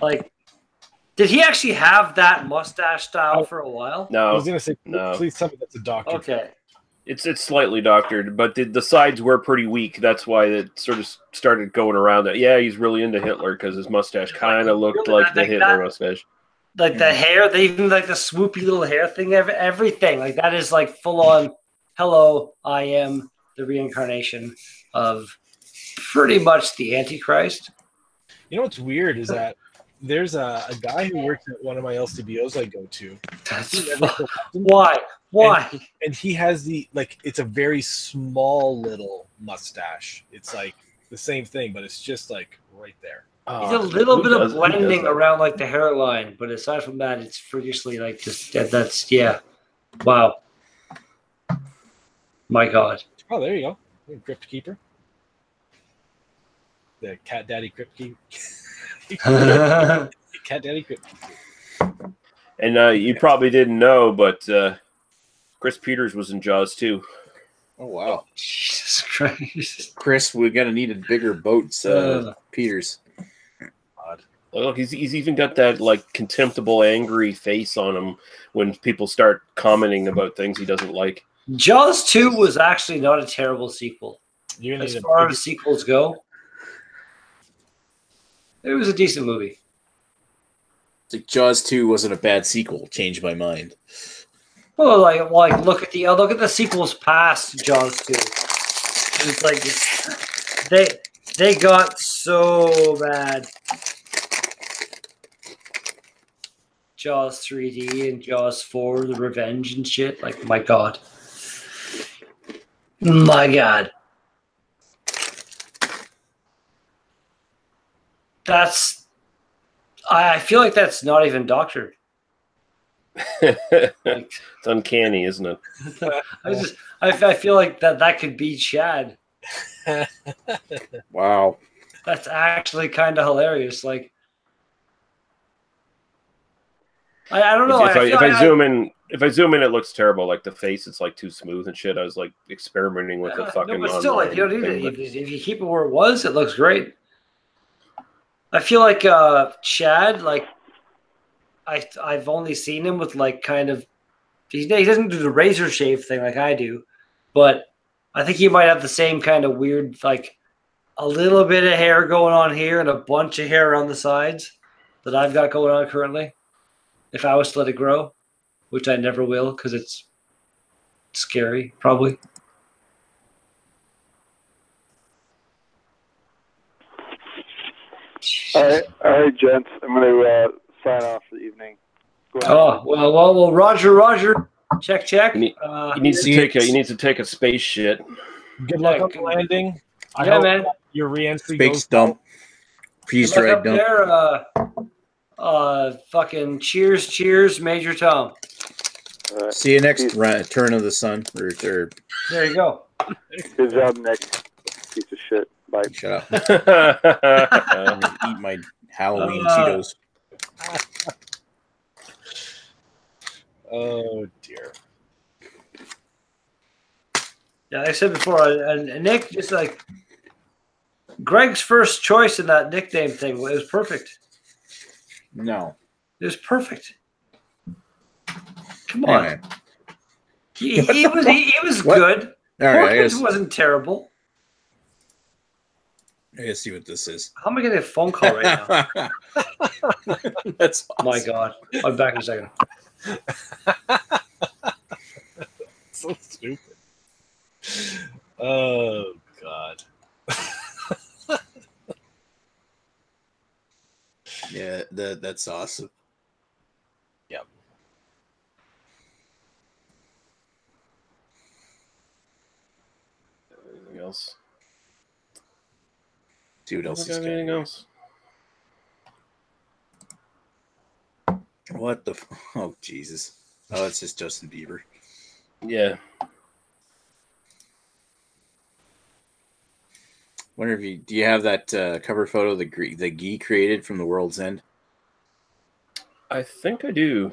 like. Did he actually have that mustache style for a while? No, I was gonna say no. Please tell me that's a doctor. Okay. It's slightly doctored, but the sides were pretty weak. That's why it sort of started going around that. Yeah, he's really into Hitler because his mustache kind of looked like the Hitler mustache. Like the hair, they even like the swoopy little hair thing, everything. Like that is like full on, hello, I am the reincarnation of pretty much the Antichrist. You know what's weird is that there's a guy who works at one of my LCBOs I go to. Why? And he has it's a very small little mustache. It's like the same thing, but it's just like right there. He's a little bit of blending around like the hairline, but aside from that, it's freakishly like just that's wow. My God. Oh, there you go. Crypt Keeper. The Cat Daddy Crypt Keeper. Cat Daddy Crypt Keeper. And you probably didn't know, but Chris Peters was in Jaws too. Oh wow! Jesus Christ, Chris, we're gonna need a bigger boat, Peters. Look, he's even got that like contemptible, angry face on him when people start commenting about things he doesn't like. Jaws 2 was actually not a terrible sequel. As far as sequels go, it was a decent movie. It's like Jaws 2 wasn't a bad sequel. Changed my mind. Well, like look at the sequels past Jaws 2. It's like they got so bad. Jaws 3D and Jaws 4, the revenge and shit. Like, my God. My God. I feel like that's not even doctored. It's uncanny, isn't it? I feel like that could be Chad. Wow. That's actually kind of hilarious. Like, I don't know. If I zoom in, it looks terrible. Like the face, it's like too smooth and shit. I was like experimenting with the fucking. No, but still, like you don't need it. If you keep it where it was, it looks great. I feel like Chad, like I've only seen him with like kind of. He doesn't do the razor shave thing like I do, but I think he might have the same kind of weird, like a little bit of hair going on here and a bunch of hair on the sides that I've got going on currently. If I was to let it grow, which I never will because it's scary, probably. All right, gents. I'm going to sign off for the evening. Oh well, Roger. Check. You need to take a space shit. Good luck on the landing. I hope man. Your re-entry Space dump. Freeze dried dump. There, fucking cheers, Major Tom. See you next turn of the sun. Or there you go. Good job, Nick. Piece of shit. Bye. Shut up. I'm gonna eat my Halloween Cheetos. Oh dear. Yeah, like I said before, and Nick just like Greg's first choice in that nickname thing. It was perfect. No. It was perfect. Come on. Anyway. He was good. All right, Porkins wasn't terrible. I gotta see what this is. How am I getting a phone call right now? That's awesome. My God. I'll be back in a second. So stupid. Oh God. Yeah, that's awesome. Yep. Anything else? See what else is Anything else? What the? Oh Jesus! Oh, it's just Justin Bieber. Yeah. Wonder if do you have that cover photo the Guy created from the World's End? I think I do.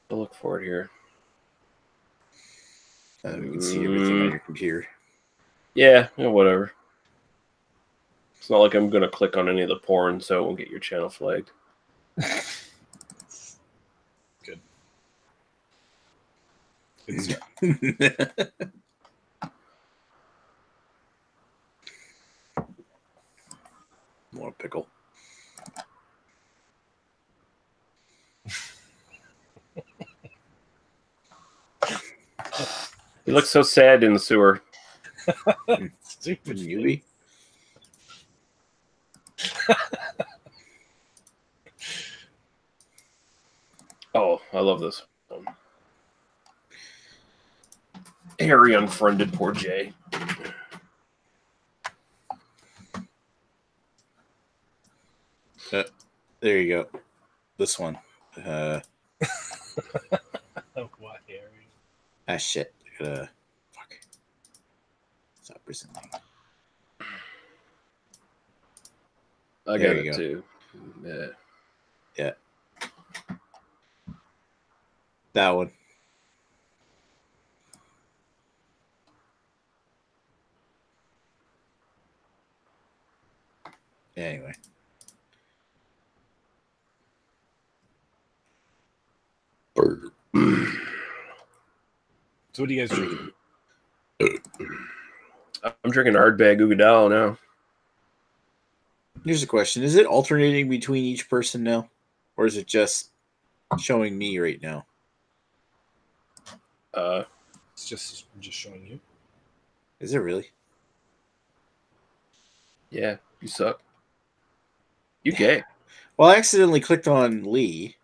I'll look for it here. We can see everything on your computer. Yeah, whatever. It's not like I'm going to click on any of the porn, so it won't get your channel flagged. Good. Good stuff. More pickle. He looks so sad in the sewer. Stupid newbie. Oh, I love this. Harry unfriended poor Jay. There you go. This one. What, Harry? Ah, shit. I gotta. Fuck. Stop presenting. I got it too. Yeah. Yeah. That one. Anyway. Burger. So what are you guys drinking? I'm drinking Ardbeg Ugadal now. Here's a question. Is it alternating between each person now? Or is it just showing me right now? It's just showing you. Is it really? Yeah, you suck. You gay. Well, I accidentally clicked on Lee,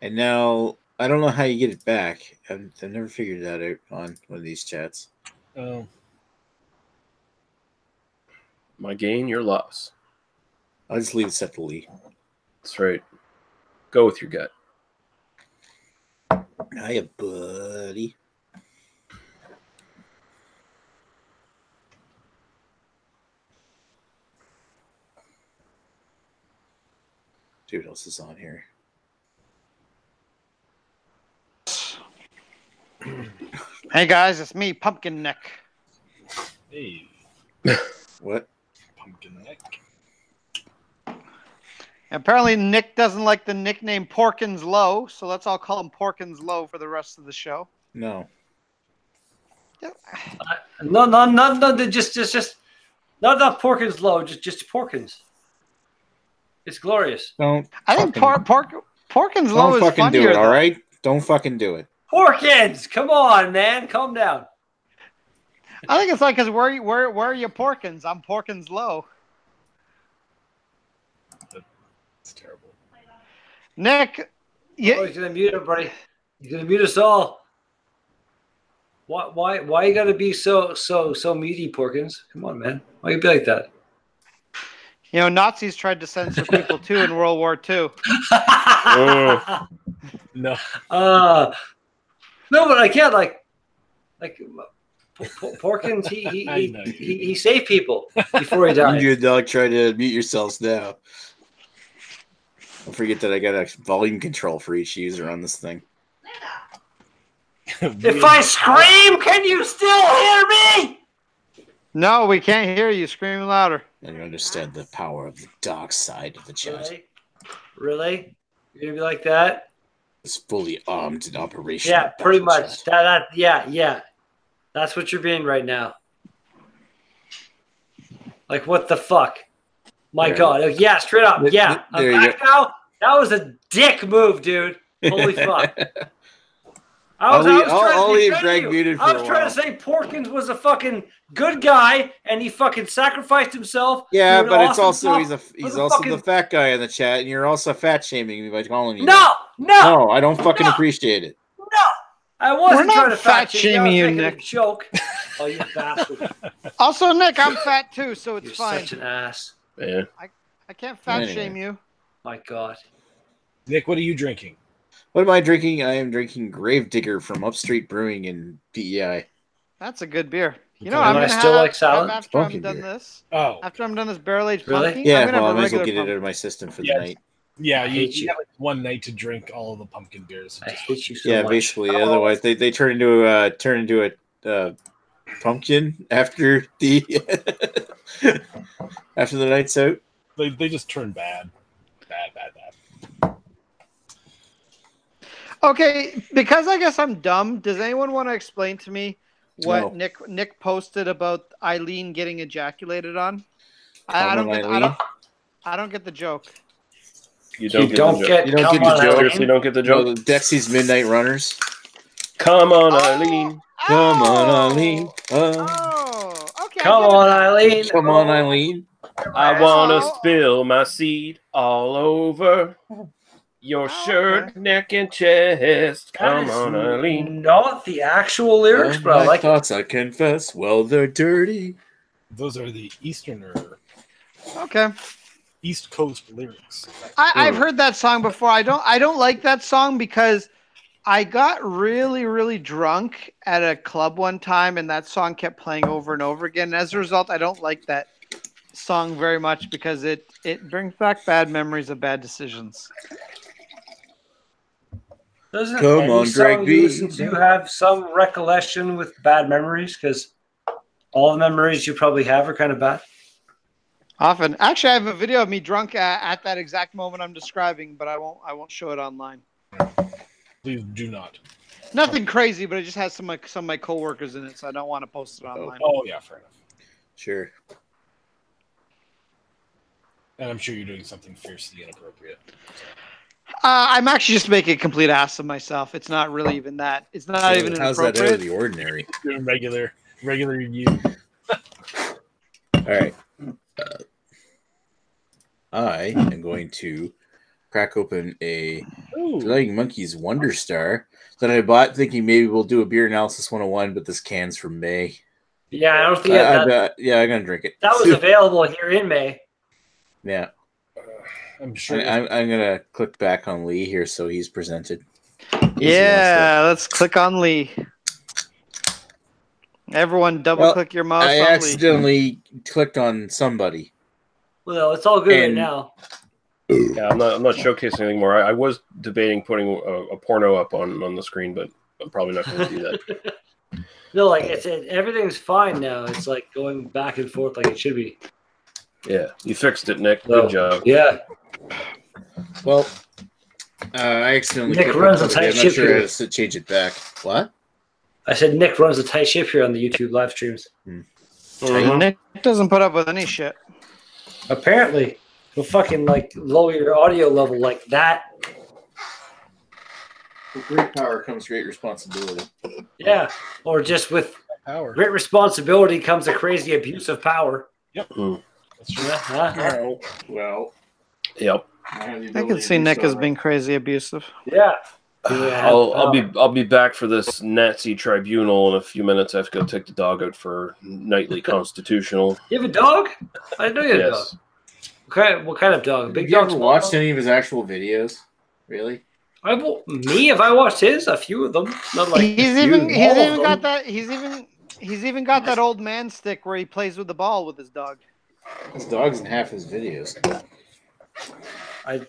and now I don't know how you get it back. I've never figured that out on one of these chats. Oh. My gain, your loss. I'll just leave it set to Lee. That's right. Go with your gut. Hiya, buddy. See what else is on here. Hey guys, it's me, Pumpkin Neck. Hey. What? Pumpkin Neck. Apparently, Nick doesn't like the nickname Porkins Low, so let's all call him Porkins Low for the rest of the show. No. No, just not Porkins Low, just Porkins. It's glorious. Don't. I think Porkins Low is fucking funnier. Do it, though. all right? Don't fucking do it. Porkins, come on, man, calm down. I think it's like, because where are you Porkins? I'm Porkins Low. It's terrible. Nick, Oh, he's gonna mute everybody. He's gonna mute us all. Why you gotta be so meaty, Porkins? Come on, man. Why you be like that? You know, Nazis tried to censor people too in World War II. No. No, but I can't like Porkins. He saved people before he died. You dog, try to mute yourselves now. Don't forget that I got a volume control for each user on this thing. If I scream, can you still hear me? No, we can't hear you. Scream louder. And you understand the power of the dark side of the chat. Really? You're gonna be like that. It's fully armed in operation. Yeah, pretty much. Yeah. That's what you're being right now. Like, what the fuck? My God. Yeah, straight up. Yeah. I'm back now. That was a dick move, dude. Holy fuck. I was trying to say Porkins was a fucking good guy, and he fucking sacrificed himself. Yeah, but it's also he's also the fat guy in the chat, and you're also fat shaming me by calling me. No, I don't fucking appreciate it. No, I wasn't trying to fat shame you, Nick. Joke. Oh, you bastard. Also, Nick, I'm fat too, so it's fine. Such an ass. Yeah. I can't fat shame you. My God. Nick, what are you drinking? What am I drinking? I am drinking Gravedigger from Upstreet Brewing in PEI. That's a good beer. You know, I'm gonna like salad. After I'm done this. Oh. After I'm done this barrel-aged Really? pumpkin. Yeah, I'm gonna I have a might as well regular get it out pumpkin. of my system for the night. Yeah, you have like one night to drink all of the pumpkin beers. I hate you so much. Basically. Otherwise, they turn into a pumpkin after the after the night's out. They just turn bad. Bad. Okay, because I guess I'm dumb. Does anyone want to explain to me what No. Nick posted about Eileen getting ejaculated on? I don't get the joke. You don't get the joke. Seriously, don't get the joke. Dexy's Midnight Runners. Come on, Eileen. Come on, Eileen. Oh, okay. Come on, Eileen. Come on, Eileen. I want to spill my seed all over your shirt, neck, and chest. Come on, Eileen. Not the actual lyrics, but I like thoughts, I confess. Well, they're dirty. Those are the Easterner. Okay. East Coast lyrics. I've heard that song before. I don't like that song because I got really, really drunk at a club one time, and that song kept playing over and over again. And as a result, I don't like that song very much because it brings back bad memories of bad decisions. Doesn't Come any on, song Greg you B. listen to have some recollection with bad memories? Because all the memories you probably have are kind of bad. Often, actually, I have a video of me drunk at that exact moment I'm describing, but I won't show it online. Please do not. Nothing crazy, but it just has some of my coworkers in it, so I don't want to post it online. Oh yeah, fair enough. Sure. And I'm sure you're doing something fiercely inappropriate. I'm actually just making a complete ass of myself. It's not really even that. It's not even how's inappropriate. that out of the ordinary? Doing regular review. All right. I am going to crack open a Flying Monkeys Wonder Star that I bought thinking maybe we'll do a beer analysis 101, but this can's from May. Yeah, I don't think I'm going to drink it. That was available here in May. Yeah. I'm sure. I'm going to click back on Lee here so he's presented. Yeah, let's click on Lee. Everyone double click your mouse I on accidentally clicked on somebody. Well, it's all good right now. Yeah, I'm not showcasing anymore. I was debating putting a porno up on the screen, but I'm probably not going to do that. No, like everything's fine now. It's like going back and forth like it should be. Yeah, you fixed it, Nick. Good job. Yeah. Well, I accidentally Nick runs a tight I'm ship not sure here. how to change it back. What? I said Nick runs a tight ship here on the YouTube live streams. Nick doesn't put up with any shit. Apparently, he'll fucking like lower your audio level like that. With great power comes great responsibility. Yeah, or just with power. Great responsibility comes a crazy abuse of power. Yep. That's true. Well. Yep. I can see Nick as being crazy abusive. Yeah. I'll be back for this Nazi tribunal in a few minutes. I have to go take the dog out for nightly constitutional. You have a dog? I didn't know you had a dog. What kind of dog? Big dog? Have you ever watched any of his actual videos? Really? Have I watched his? A few of them. Not like he's even got that old man stick where he plays with the ball with his dog. His dog's in half his videos. I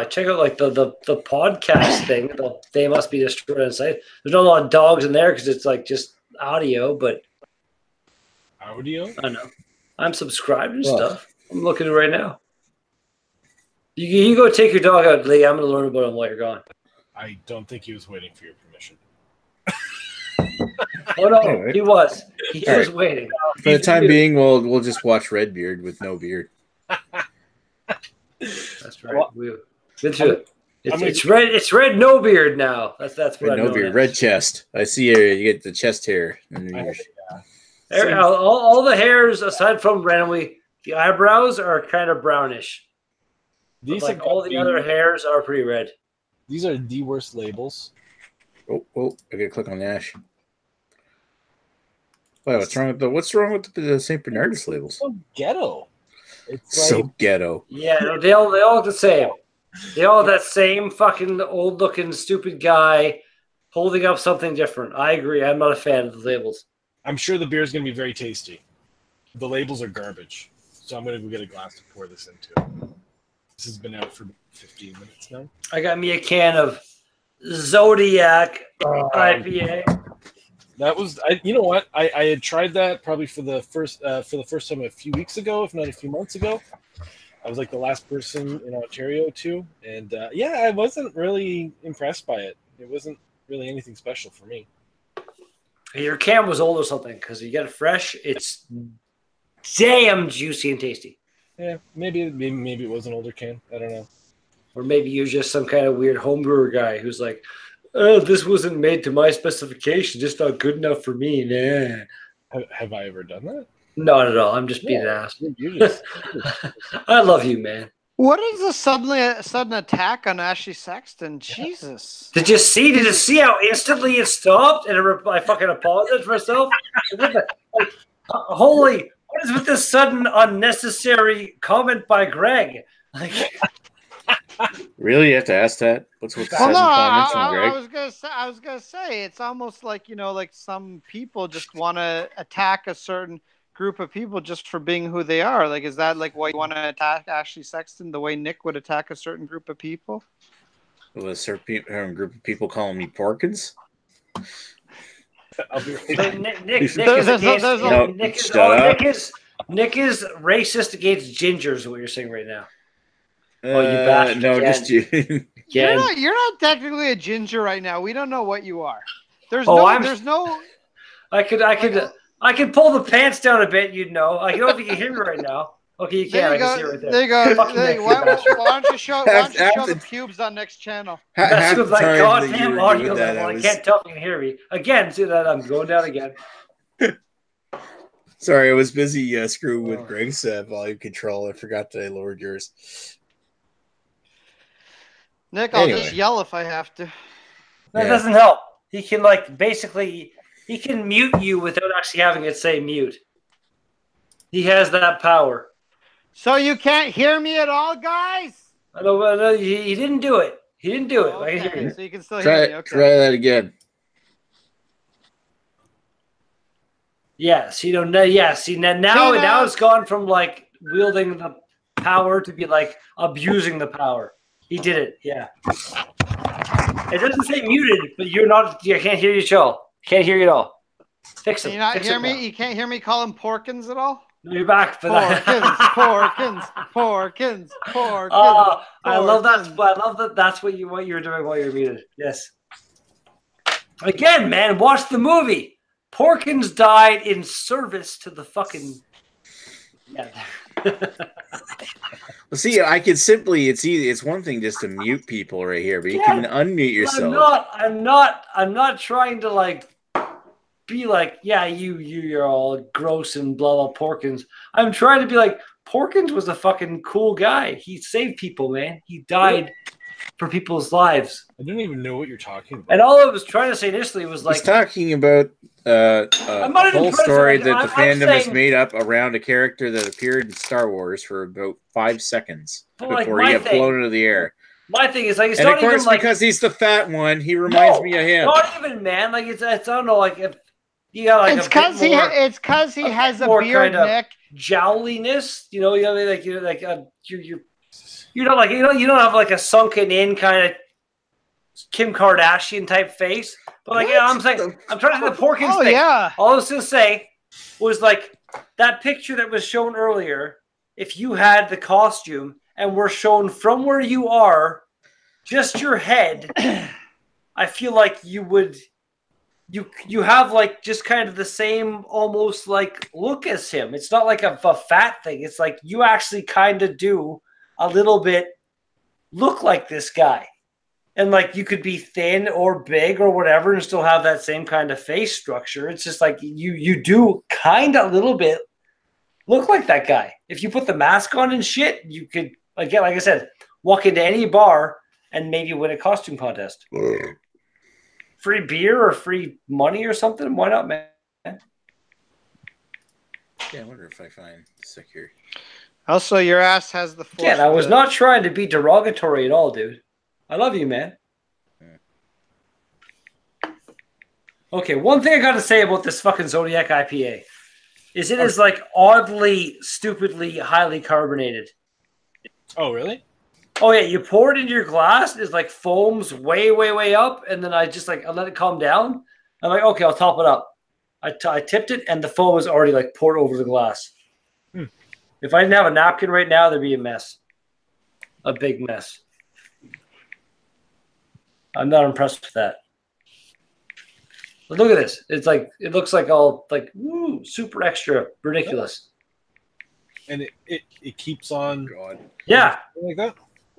check out like the podcast thing. They must be destroyed site. There's not a lot of dogs in there because it's like just audio, but audio. I don't know. I'm subscribed and stuff. I'm looking at it right now. You go take your dog out, Lee. I'm going to learn about him while you're gone. I don't think he was waiting for your permission. Oh no, he was. He was waiting. For the time being, we'll just watch Redbeard with no beard. That's right. It's red. It's red. No beard now. That's what red, no beard. Red chest. I see you get the chest hair. All the hairs aside from randomly the eyebrows are kind of brownish. These all the other hairs are pretty red. These are the worst labels. Oh! I gotta click on Ash. Wow, what's wrong with the St. Bernardus labels? So ghetto. It's so ghetto. Yeah, they all look the same. They all have that same fucking old-looking stupid guy holding up something different. I agree. I'm not a fan of the labels. I'm sure the beer is going to be very tasty. The labels are garbage, so I'm going to go get a glass to pour this into. This has been out for 15 minutes now. I got me a can of Zodiac IPA. That was, you know what? I had tried that probably for the first time a few weeks ago, if not a few months ago. I was like the last person in Ontario too, and I wasn't really impressed by it. It wasn't really anything special for me. Your can was old or something, because you get it fresh. It's damn juicy and tasty. Yeah, maybe it was an older can. I don't know. Or maybe you're just some kind of weird homebrewer guy who's like, oh, this wasn't made to my specification, just not good enough for me. Nah. Have I ever done that? Not at all. I'm just being an ass. I love you, man. What is the sudden attack on Ashley Sexton? Jesus. Did you see how instantly it stopped? And I fucking apologized for myself? Holy, what is with this sudden unnecessary comment by Greg? Like, really, you have to ask that? What's with the sudden comments from Greg? I was gonna say it's almost like like some people just want to attack a certain group of people just for being who they are. Like, is that like why you want to attack Ashley Sexton the way Nick would attack a certain group of people? Will a certain group of people calling me Porkins? Nick is racist against gingers. Is what you're saying right now? Oh, you bastard! No, again. Just you. You're not technically a ginger right now. We don't know what you are. There's no. I could pull the pants down a bit. You'd know. I don't know if you can hear me right now. Okay, you can. I can see it right there. There you go. Why don't you show the pubes on next channel? That's with my goddamn audio level. I can't tell if you can hear me. Again, see that I'm going down again. Sorry, I was busy screwing with Greg's volume control. I forgot that I lowered yours. Nick, I'll just yell if I have to. That doesn't help. He can basically he can mute you without actually having it say mute. He has that power. So you can't hear me at all, guys? No, he didn't do it. He didn't do it. Okay. So you can still hear me. Okay. Try that again. Yeah. See, now it's gone from wielding the power to be abusing the power. He did it. Yeah. It doesn't say muted, but you can't hear you at all. Can't hear you at all. Fix it. Can you not hear me? You can't hear me call him Porkins at all? No, you're back for that. Porkins. I love that. I love that. That's what you were doing while you were muted. Yes. Again, man, watch the movie. Porkins died in service to the fucking. Yeah. Well, see, I could simply. It's easy. It's one thing just to mute people right here, but you can unmute yourself. I'm not trying to be you're all gross and blah blah Porkins. I'm trying to be Porkins was a fucking cool guy. He saved people, man. He died for people's lives. I don't even know what you're talking about. And all I was trying to say initially was he's talking about a whole story that the fandom has made up around a character that appeared in Star Wars for about 5 seconds before he got blown into the air. My thing is it's and not of course even because he's the fat one, he reminds me of him. Not even, man. It's I don't know, if you got it's because he has a beard, Nick. Jowliness, you don't have a sunken in kind of Kim Kardashian type face. But I'm saying, I'm trying to say the Porkins thing. Yeah. All I was going to say was that picture that was shown earlier. If you had the costume and were shown from where you are, just your head, I feel like you would, you have like just kind of the same almost like look as him. It's not like a fat thing. It's like you actually kind of do a little bit look like this guy. And like you could be thin or big or whatever and still have that same kind of face structure. It's just like you do kind of a little bit look like that guy. If you put the mask on and shit, you could, again, like I said, walk into any bar and maybe win a costume contest. Free beer or free money or something? Why not, man? Yeah, I wonder if I find secure. Also, your ass has the force. Yeah, I was not trying to be derogatory at all, dude. I love you, man. Okay, one thing I got to say about this fucking Zodiac IPA is it is like oddly, stupidly, highly carbonated. Oh, really? Oh, yeah, you pour it into your glass, it's like foams way, way, way up, and then I let it calm down. I'm like, okay, I'll top it up. I tipped it, and the foam was already like poured over the glass. If I didn't have a napkin right now, there'd be a mess. A big mess. I'm not impressed with that. But look at this. It's like, it looks like all like, woo, super extra, ridiculous. And it keeps on. God. Yeah. Like that?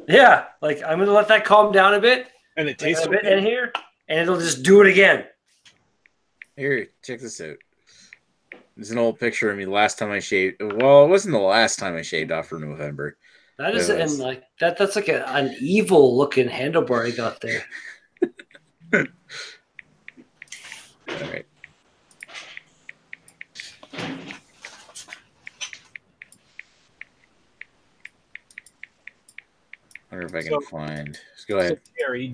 Yeah. Like, I'm going to let that calm down a bit. And it tastes a bit in here, and it'll just do it again. Here, check this out. There's an old picture of me last time I shaved. Well, it wasn't the last time I shaved off for November. That is, and like that's like an evil looking handlebar he got there. All right. I wonder if I can find. Go ahead. So, Gary,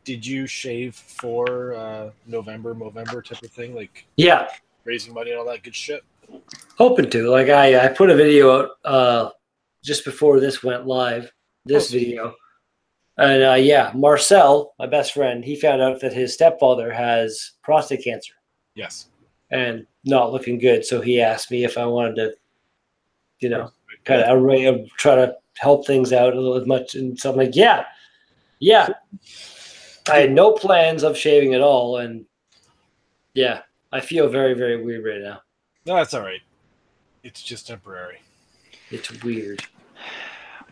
did you shave for November type of thing, like raising money and all that good shit? Hoping to. Like I put a video out just before this went live. This video, and Marcel, my best friend, he found out that his stepfather has prostate cancer. Yes. And not looking good, so he asked me if I wanted to, kind of try to help things out a little as much. And so I'm like, yeah. I had no plans of shaving at all, and yeah, I feel very, very weird right now. No, that's all right. It's just temporary. It's weird.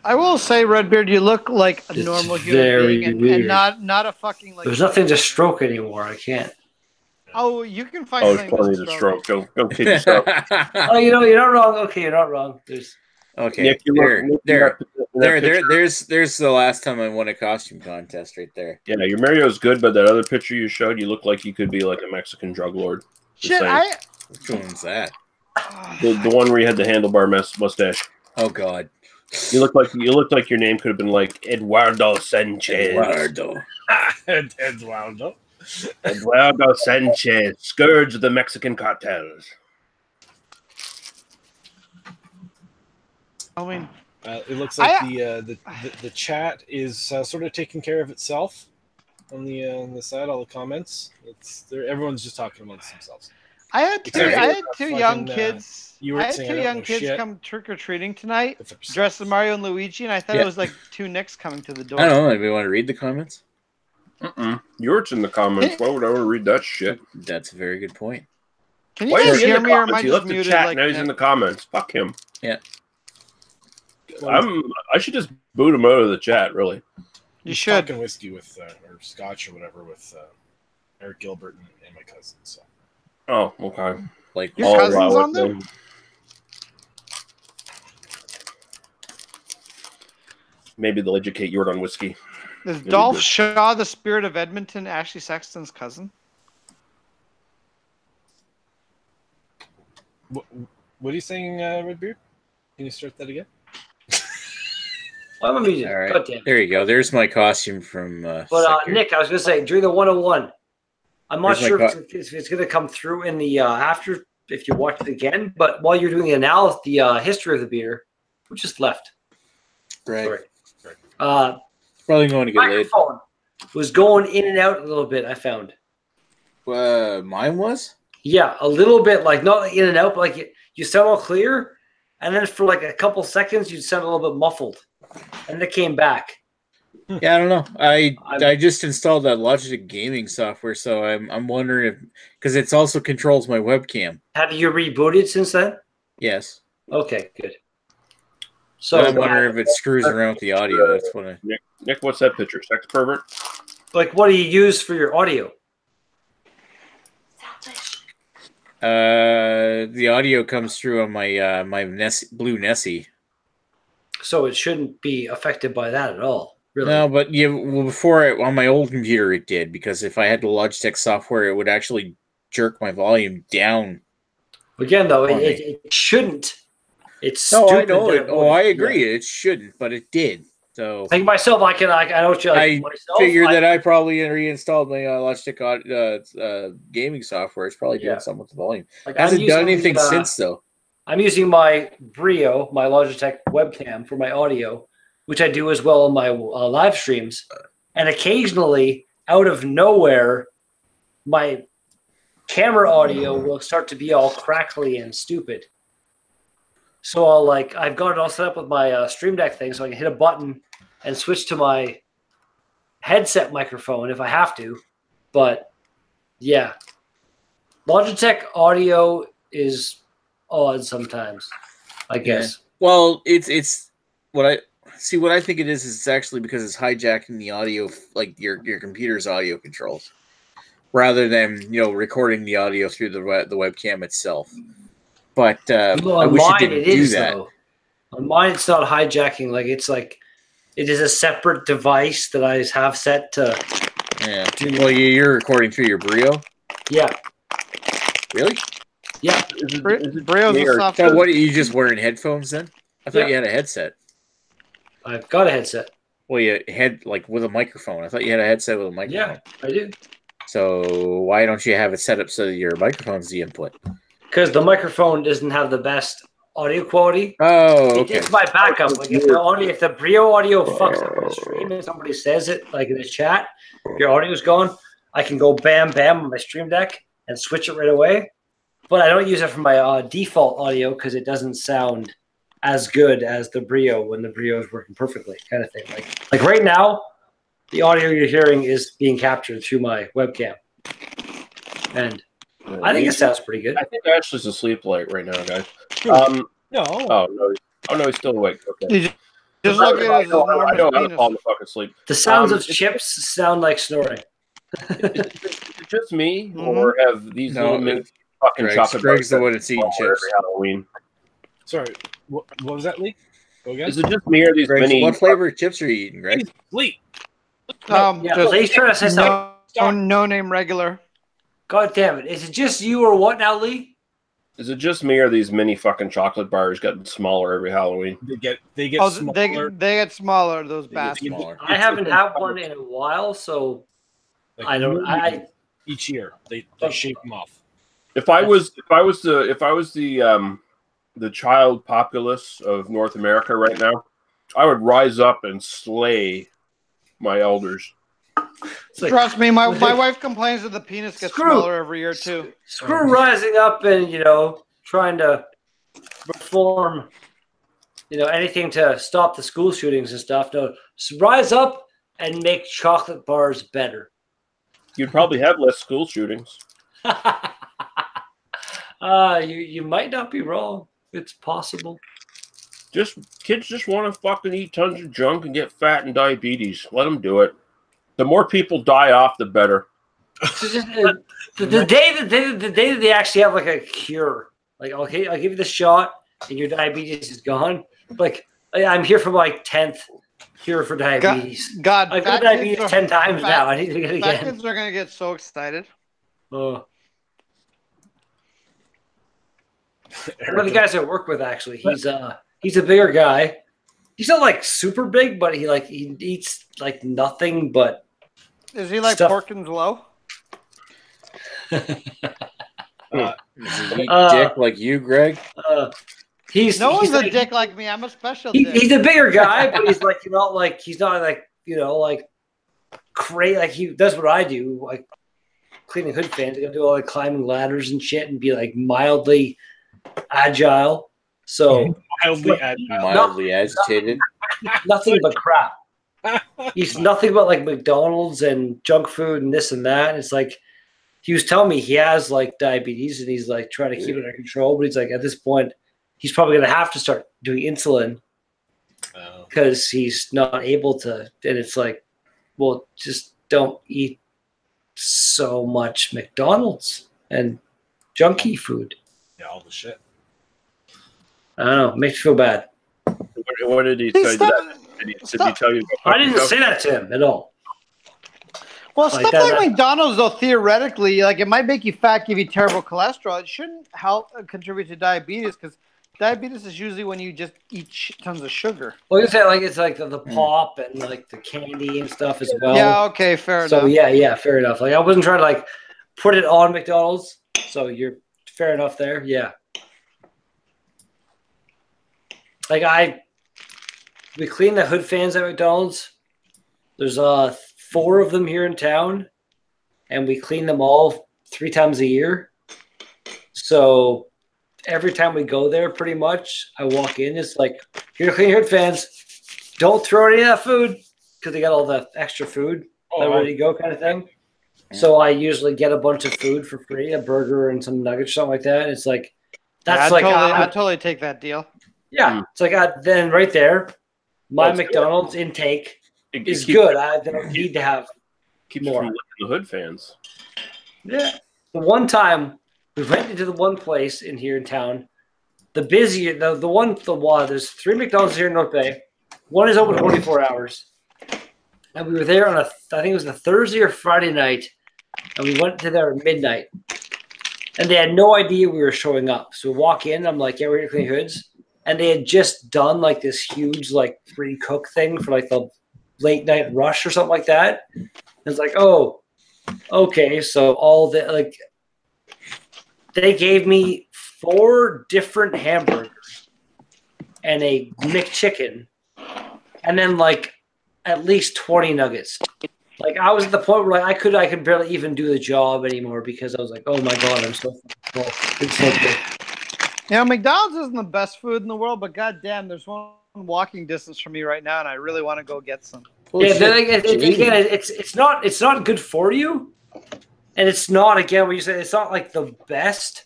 I will say, Redbeard, you look like a normal human being, and not a fucking like. There's nothing to stroke anymore. I can't. Oh, you can find. There's plenty to stroke. Go kid yourself. Oh, you're not wrong. Okay, you're not wrong. There's. Okay, Nick, there's the last time I won a costume contest right there. Yeah, your Mario's good, but that other picture you showed, you look like you could be like a Mexican drug lord. Shit, which one's that? The one where you had the handlebar mustache. Oh God. You look like your name could have been like Eduardo Sanchez. Eduardo Sanchez, scourge of the Mexican cartels. I mean, it looks like the chat is sort of taking care of itself on the side. All the comments, everyone's just talking amongst themselves. I had two young kids. I had two young kids come trick or treating tonight, dressed as Mario and Luigi, and I thought it was like two Nicks coming to the door. I don't know. Anybody want to read the comments? Yours in the comments. Why would I want to read that shit? That's a very good point. Can you guys hear me, or am I just muted? The chat, now he's in the comments. Fuck him. Yeah. I should just boot him out of the chat. Really. You should. Talking whiskey with or scotch or whatever with Eric Gilbert and my cousin. So. Oh, okay. Like your cousin's on there? Maybe they'll educate you on whiskey. Is Dolph Shaw, the Spirit of Edmonton, Ashley Sexton's cousin? What are you saying, Redbeard? Can you start that again? Well, I'm music. All right. There you go. There's my costume from. But Nick, I was gonna say during the 101. I'm not sure if it's going to come through in the after if you watch it again. But while you're doing the analysis, the history of the beer, we just left. Right. Probably going to get laid. Was going in and out a little bit. I found. Mine was. Yeah, a little bit, like not in and out, but like you sound all clear, and then for like a couple seconds, you sound a little bit muffled. and it came back. Yeah, I don't know. I just installed that Logitech gaming software, so I'm wondering if because it also controls my webcam. Have you rebooted since then? Yes. Okay, good. So I'm wondering if it screws around with the audio. That's what I. Nick, what's that picture? Sex pervert? Like, what do you use for your audio? The audio comes through on my my Blue Nessie. So it shouldn't be affected by that at all. Really. No, but before on my old computer it did, because if I had the Logitech software, it would actually jerk my volume down. Again, though, it shouldn't. It's no, stupid. I know it. Oh, I agree. Yeah. It shouldn't, but it did. So like myself, I know what you like. I figured that I probably reinstalled my Logitech gaming software. It's probably doing something with the volume. Like, hasn't done anything since though. I'm using my Brio, my Logitech webcam for my audio, which I do as well on my live streams. And occasionally, out of nowhere, my camera audio will start to be all crackly and stupid. So I've got it all set up with my Stream Deck thing, so I can hit a button and switch to my headset microphone if I have to. But yeah, Logitech audio is odd sometimes, I guess. Yeah. Well, it's what I think it is it's actually because it's hijacking the audio, like your computer's audio controls, rather than recording the audio through the webcam itself. But I wish it didn't do that. Though. On mine, it's not hijacking. It is a separate device that I have set to. Yeah. Well, you're recording through your Brio. Yeah. Really? Yeah. Brio's a software. So what are you just wearing headphones then? I thought you had a headset. I've got a headset. Well, you had with a microphone. I thought you had a headset with a microphone. Yeah, I do. So why don't you have it set up so that your microphone's the input? Because the microphone doesn't have the best audio quality. Oh, okay. It's my backup. Like if the Brio audio fucks up my stream and somebody says it like in the chat, your audio's gone, I can go bam bam on my Stream Deck and switch it right away. But I don't use it for my default audio because it doesn't sound as good as the Brio when the Brio is working perfectly, kind of thing. Like right now, the audio you're hearing is being captured through my webcam, and I think it sounds pretty good. I think Ashley's asleep right now, guys. No. Oh no, he's still awake. Okay. Just look at his I know how to fall fucking asleep. The sounds of chips sound like snoring. Is it just me, or have these little mini fucking chocolate Greg's the one that's eating chips every Halloween? Sorry, what was that, Lee? Go again? Is it just me or these mini? What flavor of chips are you eating, Greg? Lee. Lee's trying to say something. No name regular. God damn it! Is it just you or what now, Lee? Is it just me or these mini fucking chocolate bars getting smaller every Halloween? They get smaller. They get smaller. Those bastards. I haven't had one in a while, so I don't. Each year they shave them off. If I was the child populace of North America right now, I would rise up and slay my elders. Trust me, my wife complains that the penis gets smaller every year too. Screw rising up and trying to reform, anything to stop the school shootings and stuff. No, rise up and make chocolate bars better. You'd probably have less school shootings. You might not be wrong. It's possible. Kids just want to fucking eat tons of junk and get fat and diabetes. Let them do it. The more people die off, the better. The day that they actually have a cure, okay, I'll give you the shot and your diabetes is gone. I'm here for my 10th cure for diabetes. God, I've got diabetes 10 times now. I need to get it again. Kids are gonna get so excited. One of the guys I work with, actually, he's a bigger guy. He's not super big, but he eats nothing but. Is he like Porkins Low? Is he dick like you, Greg? He's a dick like me. I'm a special dick. He's a bigger guy, but he's he's not crazy. He does what I do, cleaning hood fans. He's gonna do all climbing ladders and shit, and be mildly agile. So mildly agitated. nothing but crap. He's nothing but like McDonald's and junk food and this and that. It's like he was telling me he has like diabetes and he's like trying to keep it under control, but he's like at this point he's probably gonna have to start doing insulin because he's not able to. And it's like, well, just don't eat so much McDonald's and junky food. Yeah, all the shit. I don't know. It makes me feel bad. What did he tell you? Did he tell you? I didn't say that to him at all. Well, stuff like McDonald's, though, theoretically, like it might make you fat, give you terrible cholesterol. It shouldn't help contribute to diabetes because diabetes is usually when you just eat tons of sugar. Well, you say like it's like the pop and like the candy and stuff as well. Yeah. Okay. Fair enough. So yeah, fair enough. Like I wasn't trying to like put it on McDonald's. So you're fair enough there. Yeah. Like we clean the hood fans at McDonald's. There's 4 of them here in town, and we clean them all 3 times a year. So every time we go there, pretty much, I walk in. It's like, here to clean your hood fans. Don't throw any of that food because they got all the extra food ready to go, kind of thing. So I usually get a bunch of food for free, a burger and some nuggets, something like that. It's like that's I totally take that deal. Yeah, it's like then right there, my McDonald's intake is good. I don't need to have more. From the hood fans. Yeah, the one time we went into the one place in here in town, there's 3 McDonald's here in North Bay. One is open 24 hours, and we were there on I think it was a Thursday or Friday night, and we went to there at midnight, and they had no idea we were showing up. So we walk in, I'm like, yeah, we're here to clean hoods. And they had just done like this huge like free cook thing for like the late night rush or something like that. And it's like, oh, okay. So all the like they gave me 4 different hamburgers and a McChicken and then like at least 20 nuggets. Like I was at the point where like, I could barely even do the job anymore because I was like, oh my God, I'm so full. It's so good. Yeah, McDonald's isn't the best food in the world, but goddamn, there's one walking distance from me right now, and I really want to go get some. Yeah, again, it's not good for you, and it's not what you said. It's not like the best,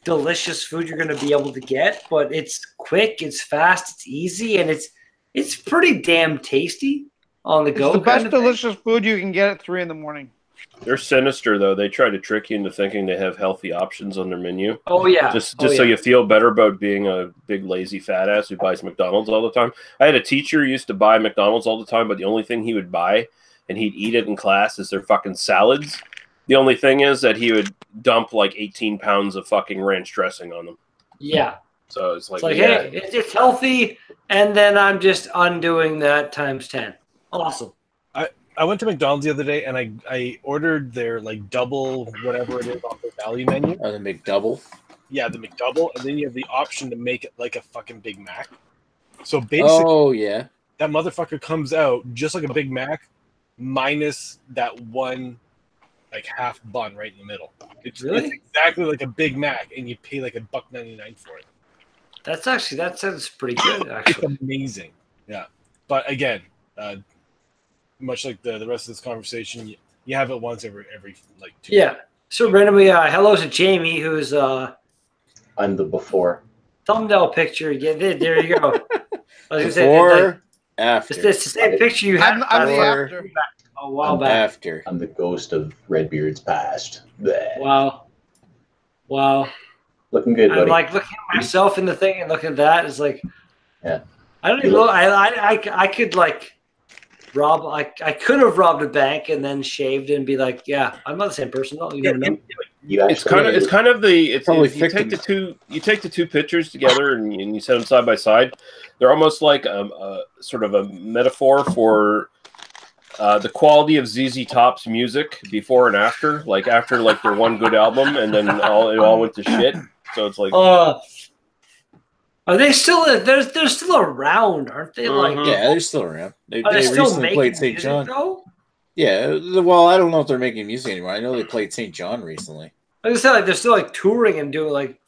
delicious food you're going to be able to get, but it's quick, it's fast, it's easy, and it's pretty damn tasty on the go. It's the best delicious food you can get at 3 a.m. They're sinister, though. They try to trick you into thinking they have healthy options on their menu. Oh, yeah. Just so you feel better about being a big, lazy fat ass who buys McDonald's all the time. I had a teacher who used to buy McDonald's all the time, but the only thing he would buy, and he'd eat it in class, is their fucking salads. The only thing is that he would dump like 18 pounds of fucking ranch dressing on them. Yeah. So it's like hey, it's healthy, and then I'm just undoing that times 10. Awesome. I went to McDonald's the other day and I ordered their like double whatever it is off their value menu. Oh, the McDouble? Yeah, the McDouble, and then you have the option to make it like a fucking Big Mac. So basically, that motherfucker comes out just like a Big Mac, minus that one like half bun right in the middle. It's exactly like a Big Mac, and you pay like $1.99 for it. That sounds pretty good. Actually, it's amazing. Yeah, but again. Much like the rest of this conversation, you have it once every like 2 years. Yeah. So randomly, hello to Jamie, who's I'm the before thumbnail picture. Yeah, there you go. Before, after. It's the same picture you had. I'm the after. A while back. After. I'm the ghost of Redbeard's past. Bleh. Wow. Looking good, buddy. I'm like looking at myself in the thing and looking at that. It's like, yeah. I don't even know. I could like. I could have robbed a bank and then shaved and be like, yeah, I'm not the same person. No, you never know. It's kind of you take the 2 pictures together and you set them side by side. They're almost like a sort of a metaphor for the quality of ZZ Top's music before and after, like after like their one good album and then it all went to shit. So it's like are they still? They're still around, aren't they? Like, yeah, they're still around. They still recently played St. John. Though? Yeah, well, I don't know if they're making music anymore. I know they played St. John recently. Like I said, like they're still like touring and doing like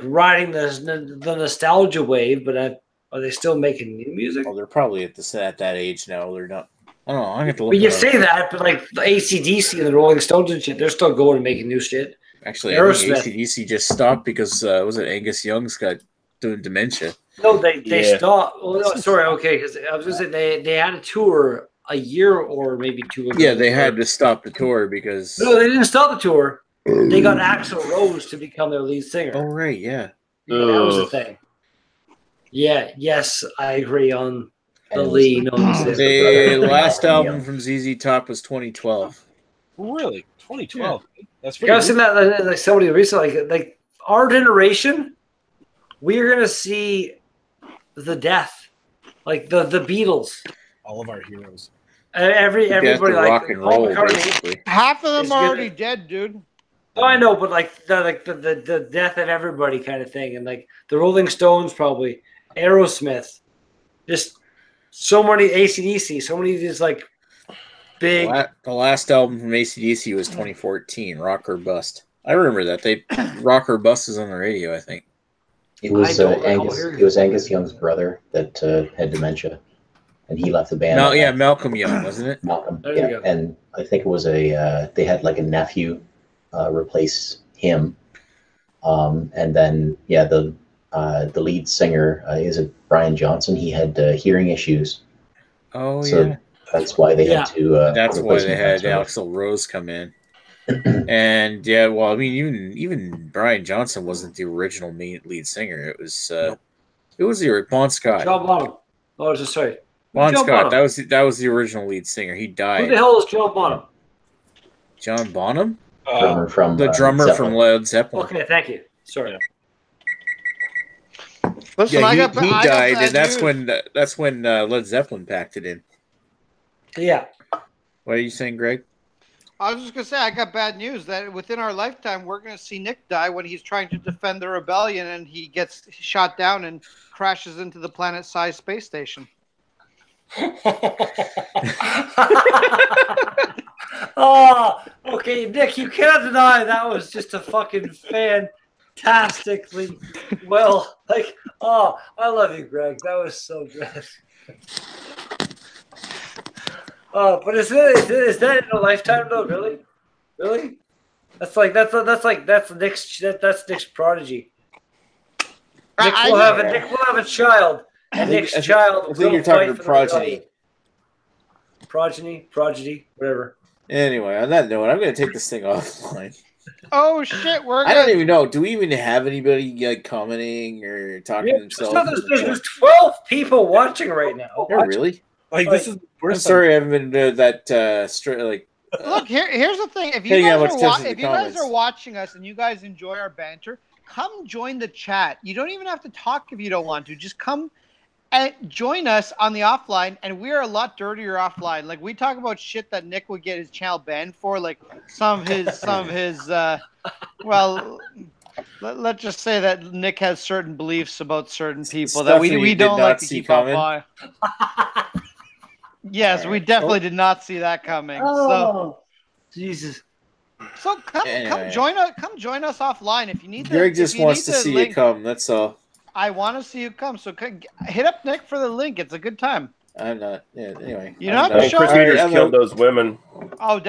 riding the nostalgia wave. But Are they still making new music? Well, they're probably at that age now. They're not. I don't know. I have to look. But you say that, but like the AC/DC and the Rolling Stones and shit, they're still going and making new shit. Actually, I think AC/DC just stopped because was it Angus Young's got doing dementia? No, they stopped. Oh, no, sorry, okay, because I was going to say they had a tour a year or maybe 2 ago. Yeah, they had to stop the tour because no, they didn't stop the tour. They got Axl Rose to become their lead singer. Oh right, yeah. That was the thing. Yeah, yes, I agree on the lead. The last album from ZZ Top was 2012. Really, 2012. Yeah. That's pretty. I've seen that like somebody recently. Like our generation, we're gonna see the death, like the Beatles. All of our heroes. Everybody like rock and roll. Basically. Half of them are already dead, dude. Oh, I know, but like the death of everybody kind of thing, and like the Rolling Stones, probably Aerosmith, just so many AC/DC, so many of these like big. The last album from AC/DC was 2014, Rock or Bust. I remember that Rock or Bust was on the radio. I think it was Angus. It was Angus Young's brother that had dementia, and he left the band. Malcolm Young, wasn't it? Malcolm. Yeah, and I think it was they had like a nephew replace him, and then the lead singer is it Brian Johnson. He had hearing issues. Oh yeah, that's why they had to. That's why they had Axl Rose come in. And well, I mean, even Brian Johnson wasn't the original lead singer. It was Bon Scott. John Bonham. Oh, sorry. Bon Scott. Bonham. That was the original lead singer. He died. Who the hell is John Bonham? John Bonham. Drummer from the drummer from Led Zeppelin. Okay, thank you. Sorry. Listen, he died, and that's when Led Zeppelin packed it in. Yeah. What are you saying, Greg? I was just gonna say I got bad news that within our lifetime we're gonna see Nick die when he's trying to defend the rebellion and he gets shot down and crashes into the planet-sized space station. Oh, okay, Nick, you cannot deny that was just a fucking fantastically well. Like, oh, I love you, Greg. That was so good. But is that in a lifetime though? Really? That's Nick's prodigy. Nick will have a child, and Nick's child. I think you're talking progeny. Progeny, whatever. Anyway, on that note, I'm going to take this thing offline. Oh shit! I don't even know. Do we even have anybody like commenting or talking to themselves? There's 12 people watching right now. Oh, really? Like this is. I'm sorry, I haven't been that straight. Like, look, here's the thing: if you guys are watching us and you guys enjoy our banter, come join the chat. You don't even have to talk if you don't want to. Just come and join us on the offline, and we're a lot dirtier offline. Like we talk about shit that Nick would get his channel banned for, like some of his. Well, let's just say that Nick has certain beliefs about certain people that we don't like to keep up by. Yes, we definitely did not see that coming. Oh, Jesus. So come join us offline if you need. Greg just wants to see you come. That's all. I want to see you come. So hit up Nick for the link. It's a good time. I'm not. Yeah. Anyway, you're not sure. Chris Peters killed those women. Oh.